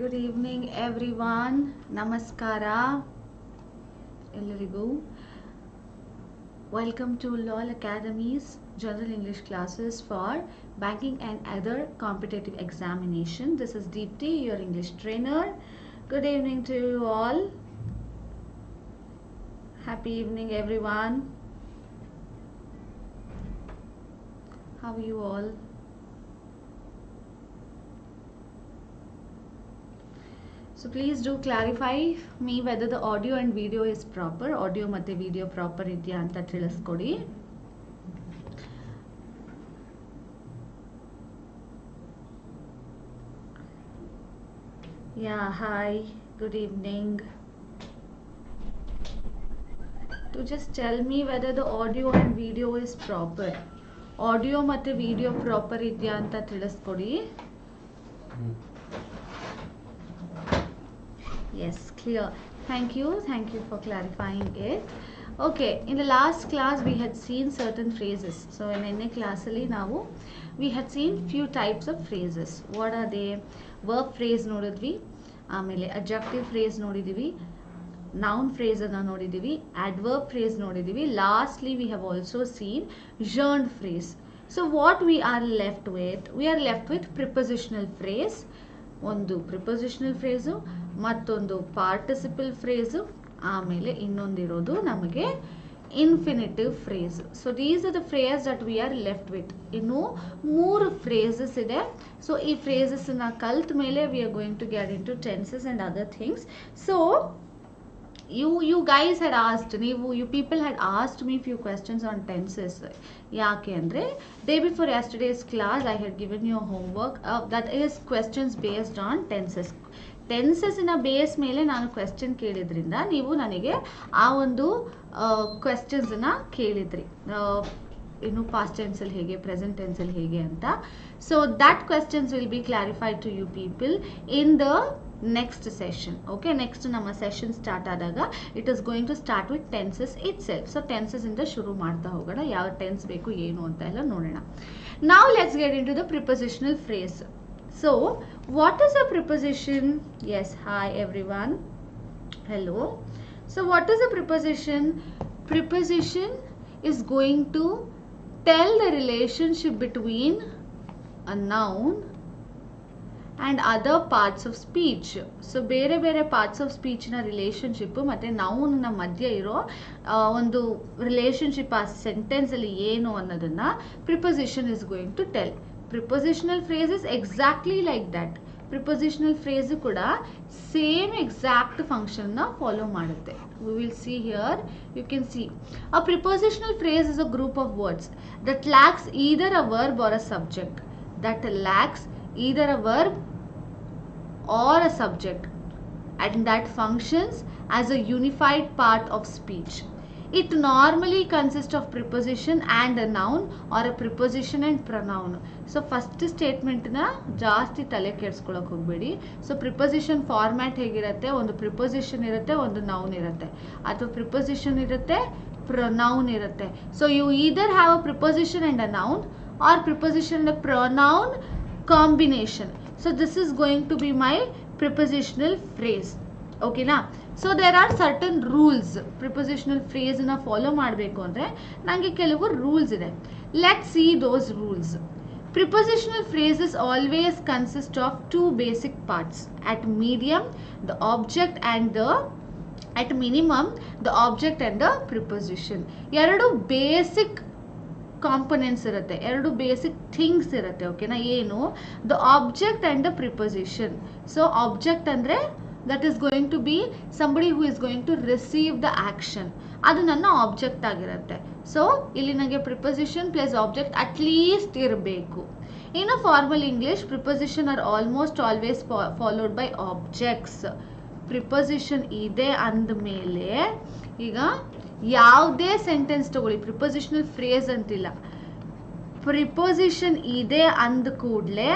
Good evening everyone. Namaskara. Ellarigu. Welcome to LOL Academy's General English classes for banking and other competitive examination. This is Deepthi, your English trainer. Good evening to you all. Happy evening everyone. How are you all? So please do clarify me whether the audio and video is proper. Audio matte video proper idya anta ತಿಳಿಸ್ಕೊಡಿ. Yeah, hi. Good evening. To just tell me whether the audio and video is proper. Audio matte video proper idya anta ತಿಳಿಸ್ಕೊಡಿ. Yes, clear. Thank you for clarifying it. Okay, in the last class we had seen certain phrases. So in any class now we had seen few types of phrases. What are they? Verb phrase nodidvi, ಆಮೇಲೆ adjective phrase ನೋಡಿದೀವಿ, noun phrase ಅನ್ನು ನೋಡಿದೀವಿ, adverb phrase ನೋಡಿದೀವಿ. Lastly we have also seen gerund phrase. So what we are left with? We are left with prepositional phrase. ಒಂದು prepositional phrase, ಮತ್ತೊಂದು participle phrase, ಆಮೇಲೆ ಇನ್ನೊಂದಿರೋದು ನಮಗೆ infinitive phrase. So these are the phrase that we are left with. ಇನ್ನು 3 phrases ಇದೆ. ಸೊ ಈ ಫ್ರೇಸಸ್ನ ಕಲ್ತ ಮೇಲೆ we are going to get into tenses and other things. So you guys had asked, you people had asked me few questions on tenses. ಯಾಕೆ ಅಂದರೆ day before yesterday's class I had given you a homework that is questions based on tenses. ಟೆನ್ಸಸ್ನ base ಮೇಲೆ ನಾನು question ಕೇಳಿದ್ರಿಂದ ನೀವು ನನಗೆ ಆ ಒಂದು ಕ್ವೆಶ್ಚನ್ಸನ್ನ ಕೇಳಿದ್ರಿ, ಇನ್ನು ಪಾಸ್ಟ್ ಟೆನ್ಸಲ್ಲಿ ಹೇಗೆ, ಪ್ರೆಸೆಂಟ್ ಟೆನ್ಸಲ್ಲಿ ಹೇಗೆ ಅಂತ. So that questions will be clarified to you people in the next session. Okay, next ನಮ್ಮ ಸೆಷನ್ ಸ್ಟಾರ್ಟ್ ಆದಾಗ it is going to start with tenses itself. So tenses ಇಂದ ಶುರು ಮಾಡ್ತಾ ಹೋಗೋಣ, ಯಾವ ಟೆನ್ಸ್ ಬೇಕು ಏನು ಅಂತ ಎಲ್ಲ ನೋಡೋಣ. Now let's get into the prepositional phrase. So what is a preposition? Yes, hi everyone. Hello. So what is a preposition? Preposition is going to tell the relationship between a noun and other parts of speech. So ಬೇರೆ ಬೇರೆ parts of speech ನ relationship ಮತ್ತೆ noun ನ ಮಧ್ಯೆ ಇರೋ ಒಂದು relationship ಆ sentence ಅಲ್ಲಿ ಏನು ಅನ್ನೋದನ್ನ preposition is going to tell. Prepositional phrase is exactly like that. Prepositional phrase ಕೂಡ same exact function ನ follow ಮಾಡುತ್ತೆ. We will see here, you can see a prepositional phrase is a group of words that lacks either a verb or a subject. That lacks either a verb or a subject and that functions as a unified part of speech. It normally consists of preposition and a noun or a preposition and pronoun. So first statement na ಜಾಸ್ತಿ ತಲೆ ಕೆಡಿಸ್ಕೊಳ್ಳೋಕೆ ಹೋಗಬೇಡಿ. So preposition format ಹೇಗಿರುತ್ತೆ, ಒಂದು preposition ಇರುತ್ತೆ, ಒಂದು noun ಇರುತ್ತೆ, ಅಥವಾ preposition ಇರುತ್ತೆ, ಪ್ರೊನೌನ್ ಇರುತ್ತೆ. So you either have a preposition and a noun or preposition and a pronoun combination. So this is going to be my prepositional phrase. ಓಕೆನಾ? So there are certain rules. Prepositional ಫ್ರೇಸ್ನ follow ಮಾಡಬೇಕು ಅಂದರೆ ನನಗೆ ಕೆಲವು rules ಇದೆ. Let's see those rules. Prepositional phrases always consist of 2 basic parts. At medium, the object and the at minimum, the object and the preposition. ಎರಡು basic components ಇರುತ್ತೆ, ಎರಡು basic things ಇರುತ್ತೆ. ಓಕೆನಾ? ಏನು? The object and the preposition. So object ಅಂದರೆ that is going to be somebody who is going to receive the action. ಅದು ನನ್ನ object ಆಗಿರುತ್ತೆ. ಸೊ ಇಲ್ಲಿ ನನಗೆ preposition plus object at least ಇರಬೇಕು. In a formal English preposition are almost always followed by objects. Preposition ಇದೆ ಅಂದಮೇಲೆ ಈಗ ಯಾವುದೇ ಸೆಂಟೆನ್ಸ್ ತಗೊಳ್ಳಿ, ಪ್ರಿಪೊಸಿಷನಲ್ ಫ್ರೇಸ್ ಅಂತಿಲ್ಲ, ಪ್ರಿಪೊಸಿಷನ್ ಇದೆ ಅಂದ ಕೂಡಲೇ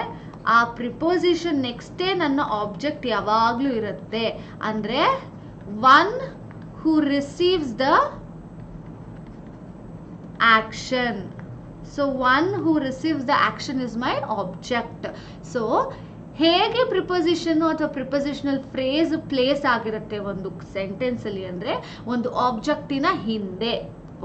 ಆ ಪ್ರಿಪೊಸಿಷನ್ ನೆಕ್ಸ್ಟೇ ನನ್ನ ಆಬ್ಜೆಕ್ಟ್ ಯಾವಾಗಲೂ ಇರುತ್ತೆ. ಅಂದರೆ one who receives the action. So one who receives the action is my object. So ಹೇಗೆ ಪ್ರಿಪೋಸಿಷನ್ ಅಥವಾ ಪ್ರಿಪೋಸಿಷನಲ್ ಫ್ರೇಸ್ ಪ್ಲೇಸ್ ಆಗಿರುತ್ತೆ ಒಂದು ಸೆಂಟೆನ್ಸ್ ಅಲ್ಲಿ ಅಂದ್ರೆ ಒಂದು ಆಬ್ಜೆಕ್ಟಿನ ಹಿಂದೆ,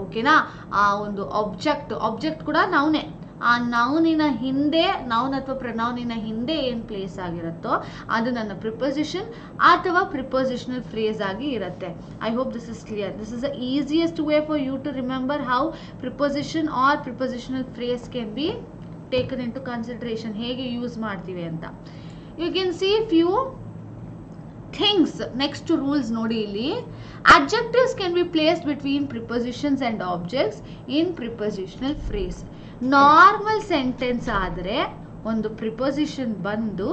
ಓಕೆನಾ. ಆ ಒಂದು ಆಬ್ಜೆಕ್ಟ್ ಕೂಡ ನೌನೇ, ಆ ನೌನಿನ ಹಿಂದೆ, ನೌನ್ ಅಥವಾ ಪ್ರನೌನಿನ ಹಿಂದೆ ಏನು ಪ್ಲೇಸ್ ಆಗಿರುತ್ತೋ ಅದು ನನ್ನ ಪ್ರಿಪೋಸಿಷನ್ ಅಥವಾ ಪ್ರಿಪೋಸಿಷನಲ್ ಫ್ರೇಸ್ ಆಗಿ ಇರುತ್ತೆ. I hope this is clear. This is the easiest way for you to remember how preposition or prepositional phrase can be taken into consideration, ಹೇಗೆ ಯೂಸ್ ಮಾಡ್ತೀವಿ ಅಂತ. You can see few things. Next rules ನೋಡಿ ಇಲ್ಲಿ. adjectives can be placed between prepositions and objects in prepositional phrase. Normal sentence ಆದರೆ ಒಂದು preposition ಬಂದು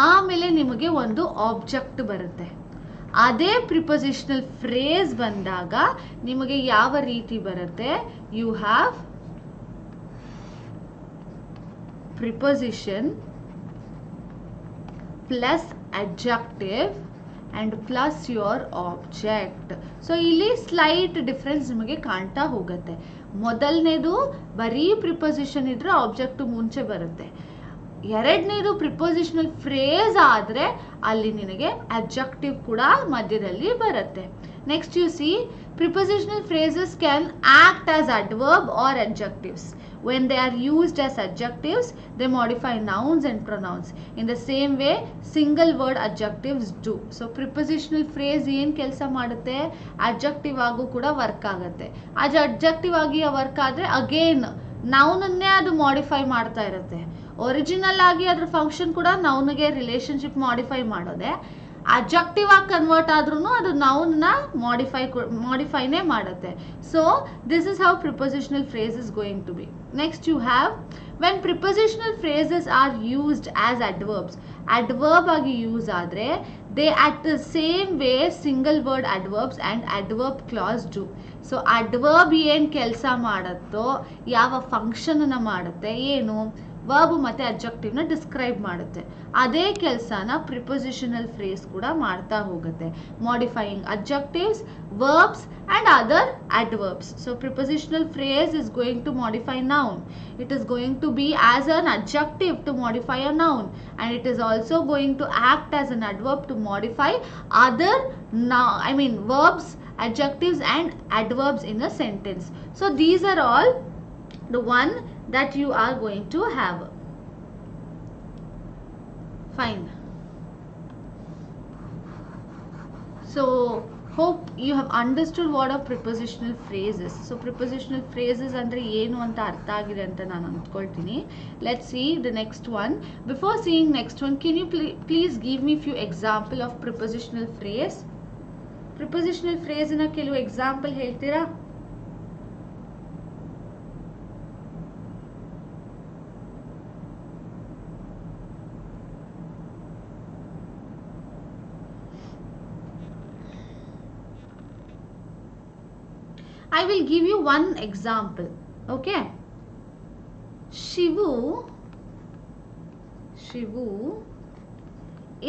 ಆಮೇಲೆ ನಿಮಗೆ ಒಂದು ಆಬ್ಜೆಕ್ಟ್ ಬರುತ್ತೆ. ಅದೇ ಪ್ರಿಪೋಸಿಷನಲ್ ಫ್ರೇಸ್ ಬಂದಾಗ ನಿಮಗೆ ಯಾವ ರೀತಿ ಬರುತ್ತೆ? You have preposition plus adjective and plus your object. So ಇಲ್ಲಿ ಸ್ಲೈಟ್ ಡಿಫ್ರೆನ್ಸ್ ನಿಮಗೆ ಕಾಣ್ತಾ ಹೋಗುತ್ತೆ. ಮೊದಲನೇದು ಬರೀ ಪ್ರಿಪೋಸಿಷನ್ ಇದ್ರೆ ಆಬ್ಜೆಕ್ಟ್ ಮುಂಚೆ ಬರುತ್ತೆ. ಎರಡನೇದು ಪ್ರಿಪೋಸಿಷನಲ್ ಫ್ರೇಸ್ ಆದ್ರೆ ಅಲ್ಲಿ ನಿನಗೆ adjective ಕೂಡ ಮಧ್ಯದಲ್ಲಿ ಬರುತ್ತೆ. Next U C prepositional phrases can act as adverb or adjectives. When they are used as adjectives, they modify nouns and pronouns. In the same way, single word adjectives do. So prepositional phrase ಏನು ಕೆಲಸ ಮಾಡುತ್ತೆ? adjective ಆಗು ಕೂಡ work ಆಗುತ್ತೆ. ಅದು adjective ಆಗಿ work ಆದ್ರೆ again ನೌನನ್ನೇ ಅದು ಮಾಡಿಫೈ ಮಾಡ್ತಾ ಇರುತ್ತೆ. ಒರಿಜಿನಲ್ ಆಗಿ ಅದ್ರ ಫಂಕ್ಷನ್ ಕೂಡ ನೌನ್ಗೆ ರಿಲೇಶನ್ಶಿಪ್ ಮಾಡಿಫೈ ಮಾಡೋದೆ. adjective ಆಗಿ ಕನ್ವರ್ಟ್ ಆದ್ರೂ ಅದು ನೌನ್ನ ಮಾಡಿಫೈನೇ ಮಾಡುತ್ತೆ. So this is how prepositional phrase is going to be. Next you have when prepositional phrases are used as adverbs. adverb ಆಗಿ ಯೂಸ್ ಆದರೆ they act the same way single word adverbs and adverb clause do. So adverb ಏನು ಕೆಲಸ ಮಾಡುತ್ತೋ, ಯಾವ ಫಂಕ್ಷನನ್ನು ಮಾಡುತ್ತೆ, ಏನು verb ಮತ್ತೆ ಅಬ್ಜೆಕ್ಟಿವ್ನ describe ಮಾಡುತ್ತೆ, ಅದೇ ಕೆಲಸನ ಪ್ರಿಪೋಸಿಷನಲ್ ಫ್ರೇಸ್ ಕೂಡ ಮಾಡ್ತಾ ಹೋಗುತ್ತೆ. Modifying adjectives, verbs and other adverbs. So prepositional phrase is going to modify noun. It is going to be as an adjective to modify a noun, and it is also going to act as an adverb to modify other verbs, adjectives and adverbs in a sentence. So these are all the one that you are going to have. Fine. So hope you have understood what are prepositional phrases. So prepositional phrases andre ಏನು ಅಂತ ಅರ್ಥ ಆಗಿದೆ ಅಂತ ನಾನು ಅಂದ್ಕೊಳ್ತೀನಿ. Let's see the next one. Before seeing next one, can you please give me few example of prepositional phrase? Prepositional phrase ನ ಕೆಲವು example ಹೇಳ್ತೀರಾ? I will give you one example. Okay. Shivu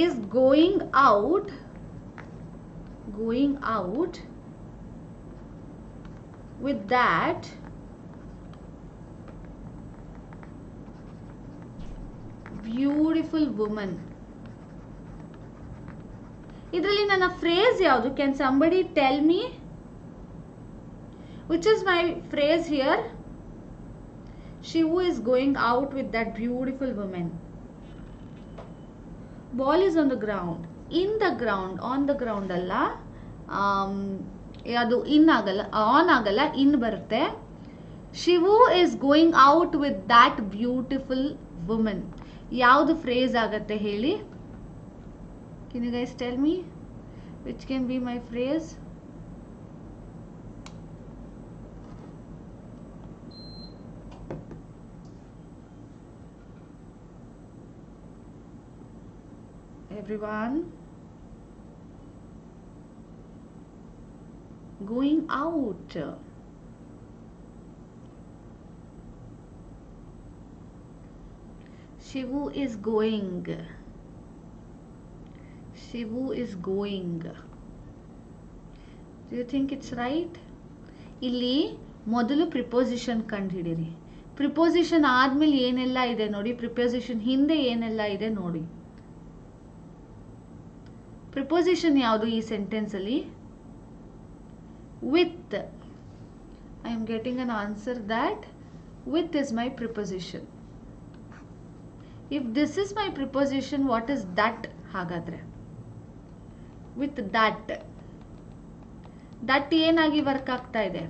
is going out with that beautiful woman. ಇದರಲ್ಲಿ ನನ್ನ phrase ಯಾವುದು? Can somebody tell me? Which is my phrase here? Shivu is going out with that beautiful woman. Ball is on the ground. In the ground, on the ground ಅಲ್ಲ, ಅದು ಇನ್ ಆಗಲ್ಲ, on ಆಗಲ್ಲ, ಇನ್ ಬರುತ್ತೆ. Shivu is going out with that beautiful woman. ಯಾವುದು phrase ಆಗತ್ತೆ ಹೇಳಿ? Can you guys tell me which can be my phrase? Everyone, going out. Shivu is going. Do you think it's right? ಇಲ್ಲಿ ಮೊದಲು preposition ಕಂಡುಹಿಡಿಯಿರಿ. Preposition ಆದ್ಮೇಲೆ ಏನೆಲ್ಲ ಇದೆ ನೋಡಿ, ಪ್ರಿಪೋಸಿಷನ್ ಹಿಂದೆ ಏನೆಲ್ಲ ಇದೆ ನೋಡಿ. ಪ್ರಿಪೋಸಿಷನ್ ಯಾವುದು ಈ ಸೆಂಟೆನ್ಸ್ ಅಲ್ಲಿ? With. I am getting an answer that with is my preposition. If this is my preposition, what is that? ಹಾಗಾದ್ರೆ with that ಏನಾಗಿ ವರ್ಕ್ ಆಗ್ತಾ ಇದೆ?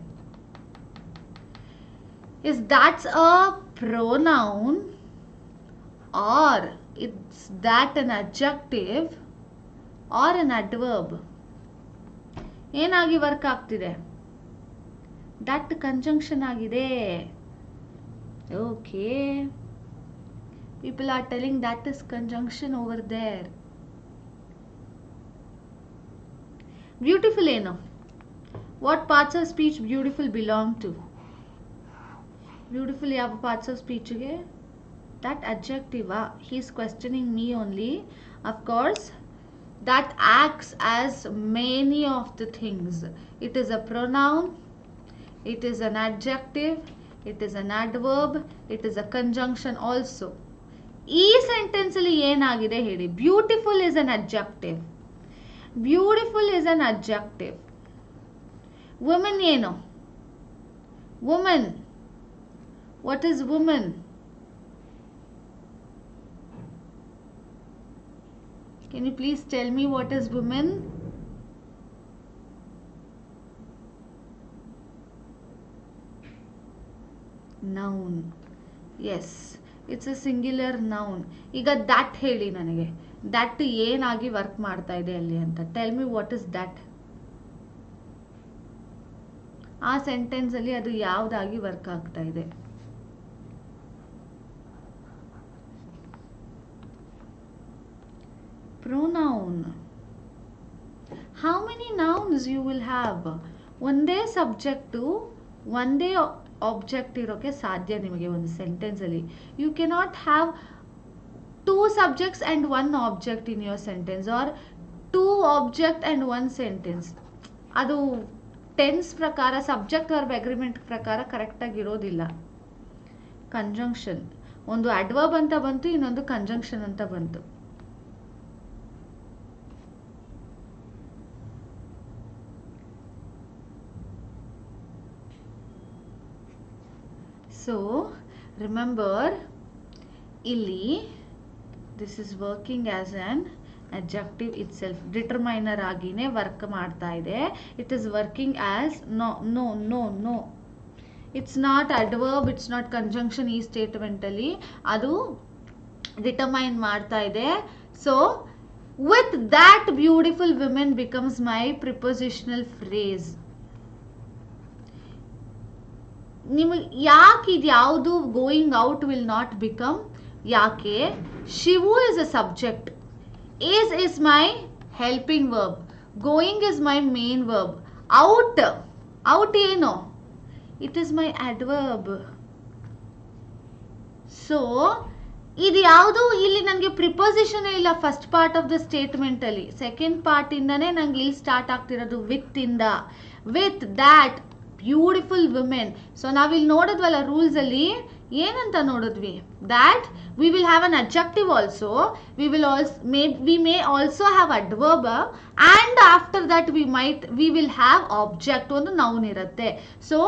Is that a pronoun or is that an adjective or an adverb? ಏನಾಗಿ work ಆಗ್ತಿದೆ? that conjunction ಆಗಿದೆ. Okay, people are telling that is conjunction over there. Beautiful ಏನು? What parts of speech beautiful belong to? Beautiful ಯಾವ parts of speech ಗೆ? That adjective. He is questioning me only. Of course, that acts as many of the things. It is a pronoun, it is an adjective, it is an adverb, it is a conjunction also. ಈ sentence ಅಲ್ಲಿ ಏನಾಗಿದೆ ಹೇಳಿ? Beautiful is an adjective. Beautiful is an adjective. Woman ಏನು? Woman. What is woman? Can you please tell me what is woman? Noun. Yes, it's a singular noun. ಈಗ that ಹೇಳಿ ನನಗೆ. that ಏನಾಗಿ work ಮಾಡ್ತಾ ಇದೆ ಅಲ್ಲಿ ಅಂತ. Tell me what is that? ಆ ಸೆಂಟೆನ್ಸ್ ಅಲ್ಲಿ ಅದು ಯಾವ್ದಾಗಿ ವರ್ಕ್ ಆಗ್ತಾ ಇದೆ? Pronoun. How many nouns you will have? ಒಂದೇ ಸಬ್ಜೆಕ್ಟು ಒಂದೇ ಆಬ್ಜೆಕ್ಟ್ ಇರೋಕೆ ಸಾಧ್ಯ ನಿಮಗೆ ಒಂದು ಸೆಂಟೆನ್ಸ್ ಅಲ್ಲಿ. You cannot have 2 subjects and 1 object in your sentence or 2 object and 1 sentence. ಅದು ಟೆನ್ಸ್ ಪ್ರಕಾರ ಸಬ್ಜೆಕ್ಟ್ ವರ್ಬ್ ಅಗ್ರಿಮೆಂಟ್ ಪ್ರಕಾರ ಕರೆಕ್ಟ್ ಆಗಿ ಇರೋದಿಲ್ಲ. ಕಂಜಂಕ್ಷನ್ ಒಂದು ಅಡ್ವರ್ಬ್ ಅಂತ ಬಂತು, ಇನ್ನೊಂದು ಕಂಜಂಕ್ಷನ್ ಅಂತ ಬಂತು. So remember, ಇಲ್ಲಿ this is working as an adjective itself. Determiner ಆಗಿನೇ ವರ್ಕ್ ಮಾಡ್ತಾ ಇದೆ. It is working as no. It's not adverb, it's not conjunction. ಈ ಸ್ಟೇಟ್ಮೆಂಟ್ ಅಲ್ಲಿ ಅದು ಡಿಟರ್ಮೈನ್ ಮಾಡ್ತಾ ಇದೆ. So with that beautiful women becomes my prepositional phrase. ನಿಮಗೆ ಯಾಕೆ ಇದು ಯಾವುದು going out will not become? ಯಾಕೆ? Shivu is a subject, is my helping verb, going is my main verb, out ಏನು? it is my adverb. So ಇದು ಯಾವುದು ಇಲ್ಲಿ ನನಗೆ ಪ್ರಿಪೋಸಿಷನ್ ಇಲ್ಲ first part of the statement ಅಲ್ಲಿ. ಸೆಕೆಂಡ್ ಪಾರ್ಟ್ ಇಂದಾನೆ ನಂಗೆ ಇಲ್ಲಿ ಸ್ಟಾರ್ಟ್ ಆಗ್ತಿರೋದು ವಿತ್ ಇಂದ. With that beautiful women. So ನಾವಿಲ್ಲಿ ನೋಡಿದ್ವಲ್ಲ ರೂಲ್ಸ್ ಅಲ್ಲಿ ಏನಂತ ನೋಡಿದ್ವಿ? that we will have an adjective also, we may also have adverb, and after that we will have object, ಒಂದು noun ಇರುತ್ತೆ. ಸೊ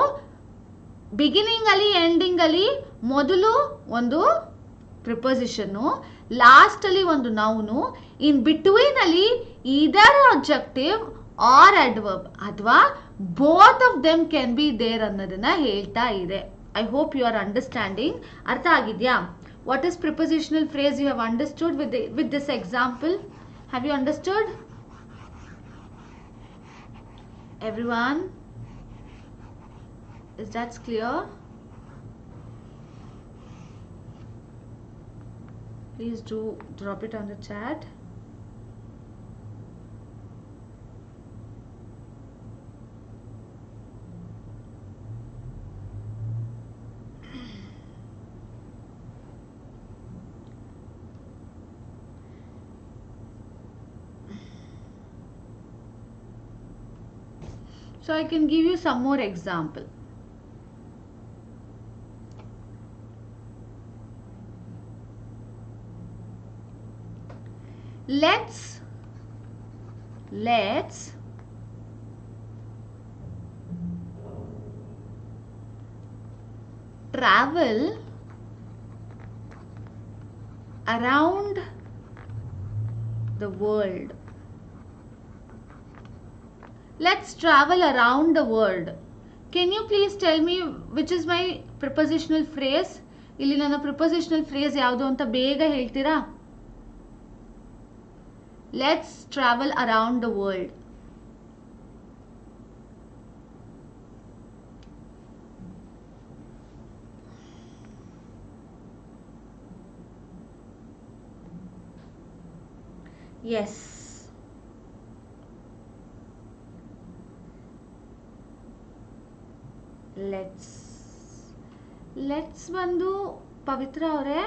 ಬಿಗಿನಿಂಗ್ ಅಲ್ಲಿ ಎಂಡಿಂಗ್ ಅಲ್ಲಿ ಮೊದಲು ಒಂದು ಪ್ರಿಪೋಸಿಷನ್, ಲಾಸ್ಟ್ ಅಲ್ಲಿ ಒಂದು ನೌನು, ಇನ್ ಬಿಟ್ವೀನ್ ಅಲ್ಲಿ ಇದರ್ adjective or adverb ಅಥವಾ both of them can be there ಅನ್ನೋದನ್ನ ಹೇಳ್ತಾ ಇದೆ. I hope you are understanding. ಅರ್ಥ ಆಗಿದ್ಯಾ? What is prepositional phrase you have understood with this example? Have you understood? Everyone? Is that clear? Please do drop it on the chat. So I can give you some more example. let's travel around the world. Let's travel around the world. Can you please tell me which is my prepositional phrase? ಇಲ್ಲಿ ನನ್ನ prepositional phrase ಯಾವುದು ಅಂತ ಬೇಗ ಹೇಳ್ತೀರಾ? Let's travel around the world. Yes. Let's ಬಂದು ಪವಿತ್ರ ಅವರೇ,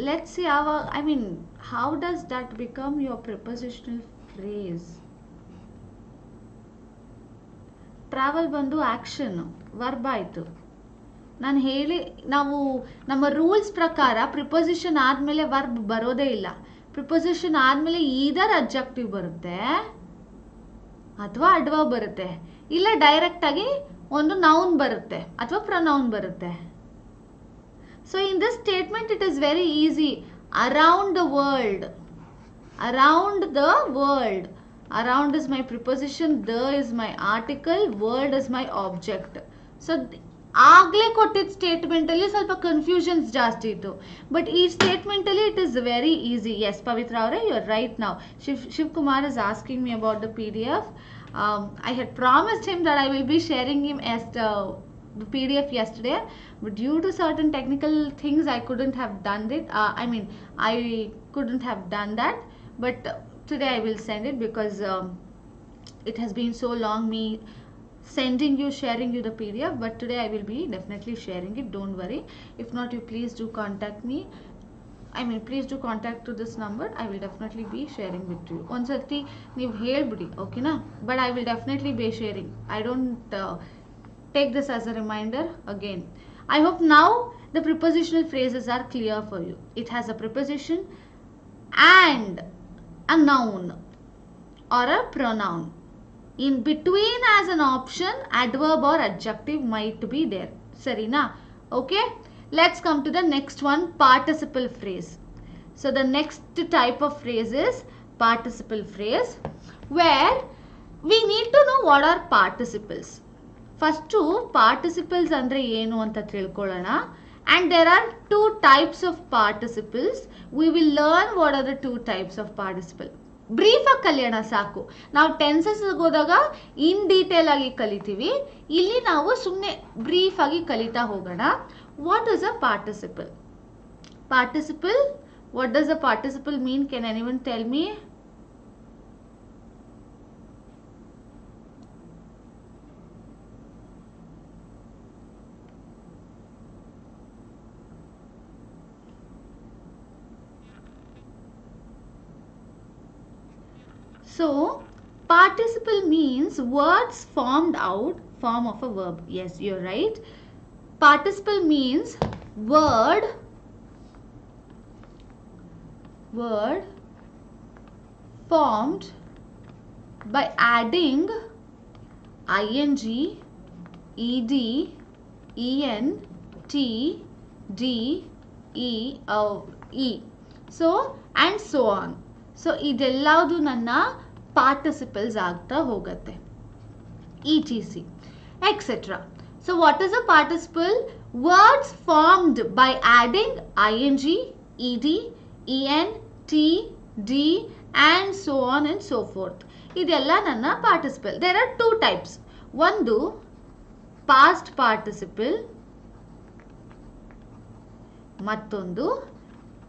let's ಯಾವ, I mean, how does that become your prepositional phrase? travel ಬಂದು ಆಕ್ಷನ್, ವರ್ಬ್ ಆಯಿತು. ನಾನು ಹೇಳಿ, ನಾವು ನಮ್ಮ ರೂಲ್ಸ್ ಪ್ರಕಾರ ಪ್ರಿಪೊಸಿಷನ್ ಆದಮೇಲೆ ವರ್ಬ್ ಬರೋದೇ ಇಲ್ಲ. ಪ್ರಿಪೊಸಿಷನ್ ಆದಮೇಲೆ ಈದರ್ ಅಬ್ಜೆಕ್ಟಿವ್ ಬರುತ್ತೆ ಅಥವಾ ಅಡ್ವರ್ಬ್ ಬರುತ್ತೆ, ಇಲ್ಲ ಡೈರೆಕ್ಟಾಗಿ ಒಂದು ನೌನ್ ಬರುತ್ತೆ ಅಥವಾ ಪ್ರೊನೌನ್ ಬರುತ್ತೆ. So in this statement it is very easy. Around the world, around the world, around is my preposition, the is my article, world is my object. So ಆಗಲೇ ಕೊಟ್ಟಿದ್ದ ಸ್ಟೇಟ್ಮೆಂಟಲ್ಲಿ ಸ್ವಲ್ಪ ಕನ್ಫ್ಯೂಷನ್ಸ್ ಜಾಸ್ತಿ ಇತ್ತು, ಬಟ್ ಈ ಸ್ಟೇಟ್ಮೆಂಟಲ್ಲಿ it is very easy. Yes Pavitra ಅವರೇ, you are right. ನಾವು Shivakumar is asking me about the PDF. I had promised him that I will be sharing him as the PDF yesterday, but due to certain technical things I couldn't have done it. I couldn't have done that, but today I will send it because it has been so long me sharing you the PDF, but today I will be definitely sharing it. Don't worry. If not, you please do contact me. Please do contact to this number. I will definitely be sharing with you. Onsati ನೀವು ಹೇಳ್ಬಿಡಿ, ಓಕೆನಾ? But I will definitely be sharing. I don't take this as a reminder again. I hope now the prepositional phrases are clear for you. It has a preposition and a noun or a pronoun. In between as an option, adverb or adjective might be there. Sarina? Okay? Let's come to the next one, participle phrase. So the next type of phrase is participle phrase, where we need to know what are participles. First, participles andre ಏನು ಅಂತ ತಿಳ್ಕೊಳ್ಳೋಣ. And there are two types of participles. We will learn what are the two types of participle. Brief ಆಗಿ ಕಲಿಯೋಣ ಸಾಕು. ನಾವು tenses ಹೋದಾಗ in detail ಆಗಿ ಕಲಿತೀವಿ, ಇಲ್ಲಿ ನಾವು ಸುಮ್ಮನೆ ಬ್ರೀಫ್ ಆಗಿ ಕಲಿತಾ ಹೋಗೋಣ. What is a participle? Participle, what does a participle mean? Can anyone tell me? So participle means words formed out form of a verb. Yes, you're right. Participle means word formed by adding ing, ed, en, t, d, e. So and so on. So ಇದೆಲ್ಲದು ನನ್ನ participles ಆಗ್ತಾ ಹೋಗುತ್ತೆ. etc. etc. So what is a participle? Words formed by adding ing, ed, en, t, d and so on and so forth. ಇದೆಲ್ಲ ನನ್ನ participle. There are two types. ಒಂದು past participle, ಮತ್ತೊಂದು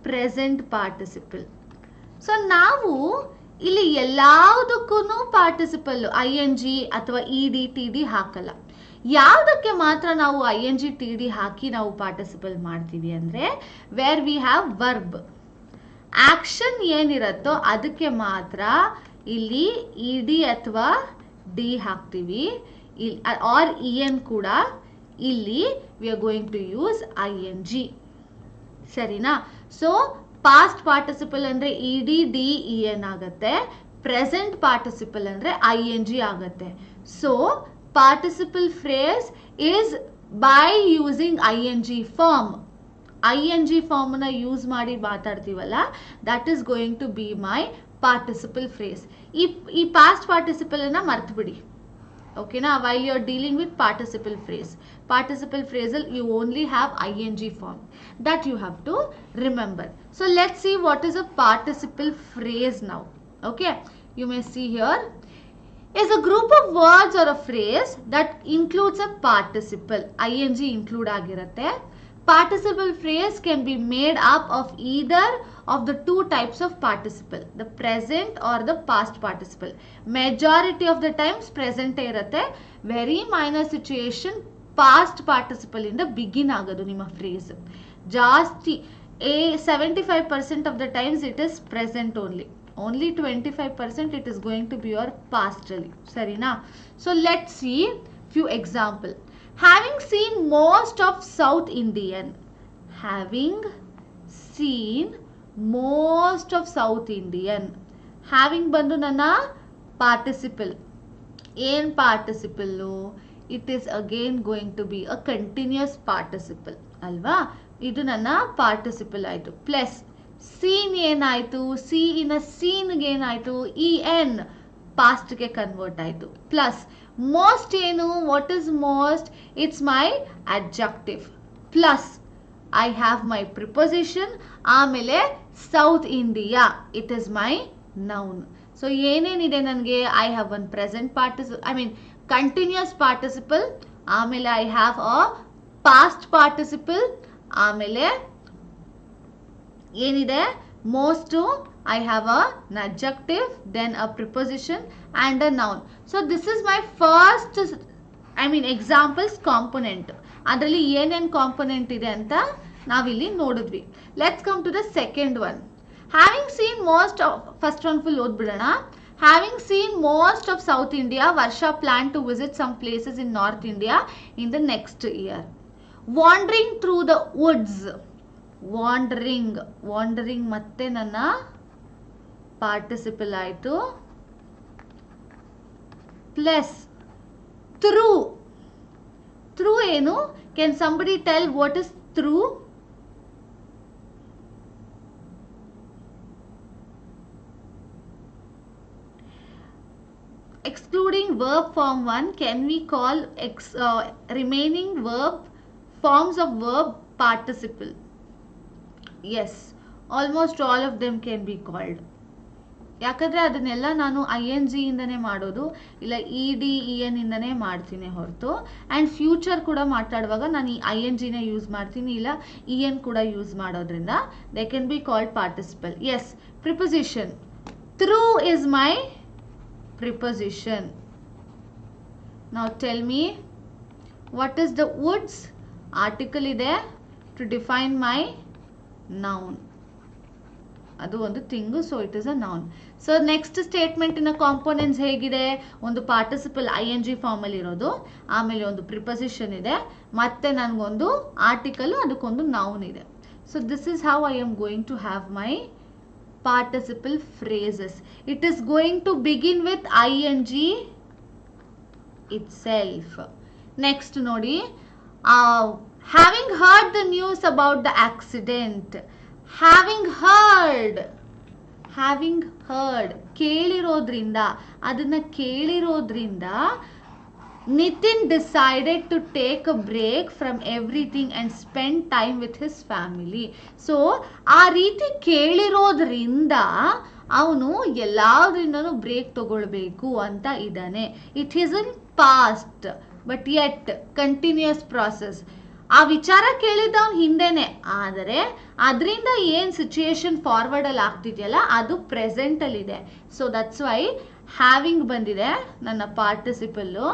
present participle. So ನಾವು ಇಲ್ಲಿ ಎಲ್ಲದಕ್ಕೂ participle ING ಅಥವಾ ED TD ಹಾಕಲ್ಲ. ಯಾವುದಕ್ಕೆ ಮಾತ್ರ ನಾವು ING TD ಹಾಕಿ ನಾವು ಪಾರ್ಟಿಸಿಪಲ್ ಮಾಡ್ತೀವಿ ಅಂದರೆ where we have verb, action ಏನಿರುತ್ತೋ ಅದಕ್ಕೆ ಮಾತ್ರ ಇಲ್ಲಿ ED ಅಥವಾ D ಹಾಕ್ತೀವಿ. ಆರ್ EN ಕೂಡ ಇಲ್ಲಿ we are going to use ING. ಸರಿನಾ? ಸೊ ಪಾಸ್ಟ್ ಪಾರ್ಟಿಸಿಪಲ್ ಅಂದರೆ ED ಆಗುತ್ತೆ, ಪ್ರೆಸೆಂಟ್ ಪಾರ್ಟಿಸಿಪಲ್ ಅಂದರೆ ING ಆಗುತ್ತೆ. So participle phrase is by using ING form. ING ಫಾರ್ಮ್ನ ಯೂಸ್ ಮಾಡಿ ಮಾತಾಡ್ತೀವಲ್ಲ, that is going to be my participle phrase. ಈ past participle ಅನ್ನ ಮರ್ತ್ಬಿಡಿ, ಓಕೆನಾ? While you are dealing with participle phrase, participle ಫ್ರೇಸಲ್ಲಿ you only have ING form, that you have to remember. So let's see what is a participle phrase now. Okay, you may see here is a group of words or a phrase that includes a participle. ING include ಆಗಿರುತ್ತೆ. Participle phrase can be made up of either of the two types of participle, the present or the past participle. Majority of the times present ಇರುತ್ತೆ. Very minor situation past participle ಇಂದ begin ಆಗೋದು ನಿಮ್ಮ phrase. ಜಾಸ್ತಿ 75% of the times it is present only. Only 25% it is going to be your pastally. Sarina? So let's see few example. Having seen most of South Indian. Having seen most of South Indian. Having bandu nana participle. Ain participle. It is again going to be a continuous participle. Alva? Idu nana participle aitu. Plus seen ಏನಾಯಿತು, see in ಸೀನ್ಗೆ ಏನಾಯಿತು, EN ಪಾಸ್ಟ್ಗೆ convert ಆಯಿತು. Plus most ಏನು, what is most, it's my adjective. Plus I have my preposition, ಆಮೇಲೆ South India it is my noun. So ಏನೇನಿದೆ ನನಗೆ, I have one present continuous participle, ಆಮೇಲೆ I have a past participle, ಆಮೇಲೆ ಏನಿದೆ most, I have an adjective, then a preposition and a noun. So this is my first examples component. ಅದರಲ್ಲಿ ಏನೇನು component ಇದೆ ಅಂತ ನಾವಿಲ್ಲಿ ನೋಡಿದ್ವಿ. Let's come to the second one. Having seen most of, first one full ಓದ್ಬಿಡೋಣ. Having seen most of South India, Varsha planned to visit some places in North India in the next year. Wandering through the woods. Wandering ಮತ್ತೆ ನನ್ನ participle ಆಯಿತು. Plus through ಏನು, can somebody tell what is through? Excluding verb form 1, can we call remaining verb forms of verb participle? Yes, almost all of them can be called. ಯಾಕಂದರೆ ಅದನ್ನೆಲ್ಲ ನಾನು ING ಇಂದನೇ ಮಾಡೋದು, ಇಲ್ಲ ED EN ಇಂದನೇ ಮಾಡ್ತೀನಿ ಹೊರತು. And future ಕೂಡ ಮಾತಾಡುವಾಗ ನಾನು ಈ INGನೇ ಯೂಸ್ ಮಾಡ್ತೀನಿ, ಇಲ್ಲ EN ಕೂಡ ಯೂಸ್ ಮಾಡೋದ್ರಿಂದ they can be called participle. Yes, preposition. Through is my preposition. ನಾವು tell me what is the woods, article ಇದೆ ಟು ಡಿಫೈನ್ ಮೈ ನೌನ್. ಅದು ಒಂದು thing, so it is a noun. So next ಸ್ಟೇಟ್ಮೆಂಟಿನ components ಹೇಗಿದೆ, ಒಂದು participle ING ಫಾರ್ಮಲ್ಲಿ ಇರೋದು, ಆಮೇಲೆ ಒಂದು ಪ್ರಿಪೊಸಿಷನ್ ಇದೆ, ಮತ್ತೆ ನನಗೊಂದು ಆರ್ಟಿಕಲ್, ಅದಕ್ಕೊಂದು ನೌನ್ ಇದೆ. So this is how I am going to have my participle phrases. It is going to begin with ING itself. Next ನೋಡಿ, having heard the news about the accident. having heard ಕೇಳಿರೋದ್ರಿಂದ, ಅದನ್ನ ಕೇಳಿರೋದ್ರಿಂದ Nitin decided to take a break from everything and spend time with his family. So ಆ ರೀತಿ ಕೇಳಿರೋದ್ರಿಂದ ಅವನು ಎಲ್ಲಾದ್ರಿಂದನೂ break ತಗೊಳ್ಬೇಕು ಅಂತ ಇದ್ದಾನೆ. It is in past but yet continues process. ಆ ವಿಚಾರ ಕೇಳಿದ್ದವನು ಹಿಂದೆನೆ, ಆದರೆ ಅದರಿಂದ ಏನು ಸಿಚುಯೇಷನ್ ಫಾರ್ವರ್ಡಲ್ಲಿ ಆಗ್ತಿದೆಯಲ್ಲ ಅದು ಪ್ರೆಸೆಂಟಲ್ಲಿದೆ. ಸೊ ದಟ್ಸ್ ವೈ ಹ್ಯಾವಿಂಗ್ ಬಂದಿದೆ ನನ್ನ ಪಾರ್ಟಿಸಿಪಲ್ಲು,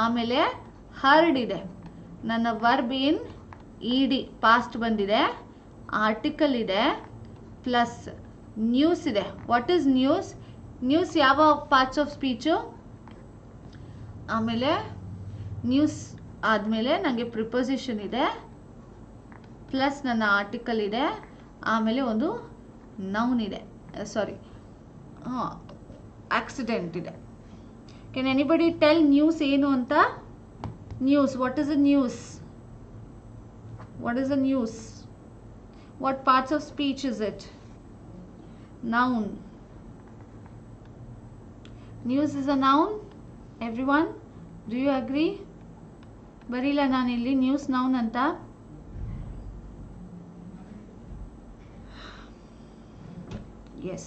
ಆಮೇಲೆ ಹರ್ಡ್ ಇದೆ ನನ್ನ ವರ್ಬ್ ಇನ್ ED ಪಾಸ್ಟ್ ಬಂದಿದೆ, ಆರ್ಟಿಕಲ್ ಇದೆ, ಪ್ಲಸ್ ನ್ಯೂಸ್ ಇದೆ. What is news? ನ್ಯೂಸ್ ಯಾವ ಪಾರ್ಟ್ಸ್ ಆಫ್ ಸ್ಪೀಚು? ಆಮೇಲೆ ನ್ಯೂಸ್ ಆದಮೇಲೆ ನನಗೆ ಪ್ರಿಪೊಸಿಷನ್ ಇದೆ, ಪ್ಲಸ್ ನನ್ನ ಆರ್ಟಿಕಲ್ ಇದೆ, ಆಮೇಲೆ ಒಂದು ನೌನ್ ಇದೆ, ಸಾರಿ ಆಕ್ಸಿಡೆಂಟ್ ಇದೆ. ಕ್ಯಾನ್ ಎನಿಬಡಿ ಟೆಲ್ ನ್ಯೂಸ್ ಏನು ಅಂತ? News, what is a news? What is a news? What parts of speech is it? Noun. News is a noun. Everyone, do you agree? Barila naan illi news noun anta. Yes.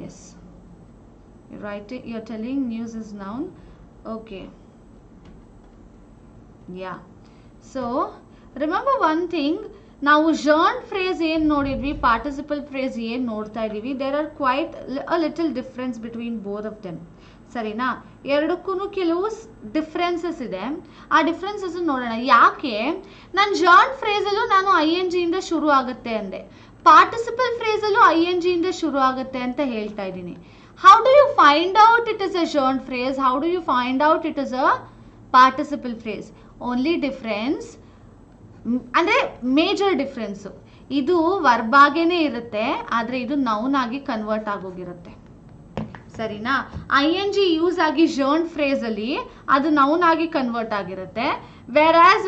Yes. You're right. You're telling news is noun. Okay. Yeah. So remember one thing, ನಾವು ಜರ್ನ್ phrase ಏನು ನೋಡಿದ್ವಿ, participle phrase ಏನು ನೋಡ್ತಾ ಇದೀವಿ, there are quite a little difference between both of them. ಸರಿನಾ? ಎರಡಕ್ಕೂ ಕೆಲವು differences ಇದೆ. ಆ ಡಿಫ್ರೆನ್ಸಸ್ ನೋಡೋಣ. ಯಾಕೆ ನಾನು ಜರ್ನ್ ಫ್ರೇಸಲ್ಲೂ ನಾನು ING ಇಂದ ಶುರು ಆಗುತ್ತೆ ಅಂದೆ, ಪಾರ್ಟಿಸಿಪಲ್ ಫ್ರೇಸಲ್ಲೂ ING ಇಂದ ಶುರು ಆಗುತ್ತೆ ಅಂತ ಹೇಳ್ತಾ ಇದ್ದೀನಿ. How do you find out it is a gerund phrase? How do you find out it is a participle phrase? Only difference ಅಂದರೆ ಮೇಜರ್ ಡಿಫ್ರೆನ್ಸು, ಇದು ವರ್ಬ್ ಆಗೇನೆ ಇರುತ್ತೆ, ಆದರೆ ಇದು ನೌನ್ ಆಗಿ ಕನ್ವರ್ಟ್ ಆಗೋಗಿರುತ್ತೆ. ಸರಿನಾ? ING ಯೂಸ್ ಆಗಿ ಜರ್ನ್ ಫ್ರೇಸಲ್ಲಿ ಅದು ನೌನ್ ಆಗಿ ಕನ್ವರ್ಟ್ ಆಗಿರುತ್ತೆ. Whereas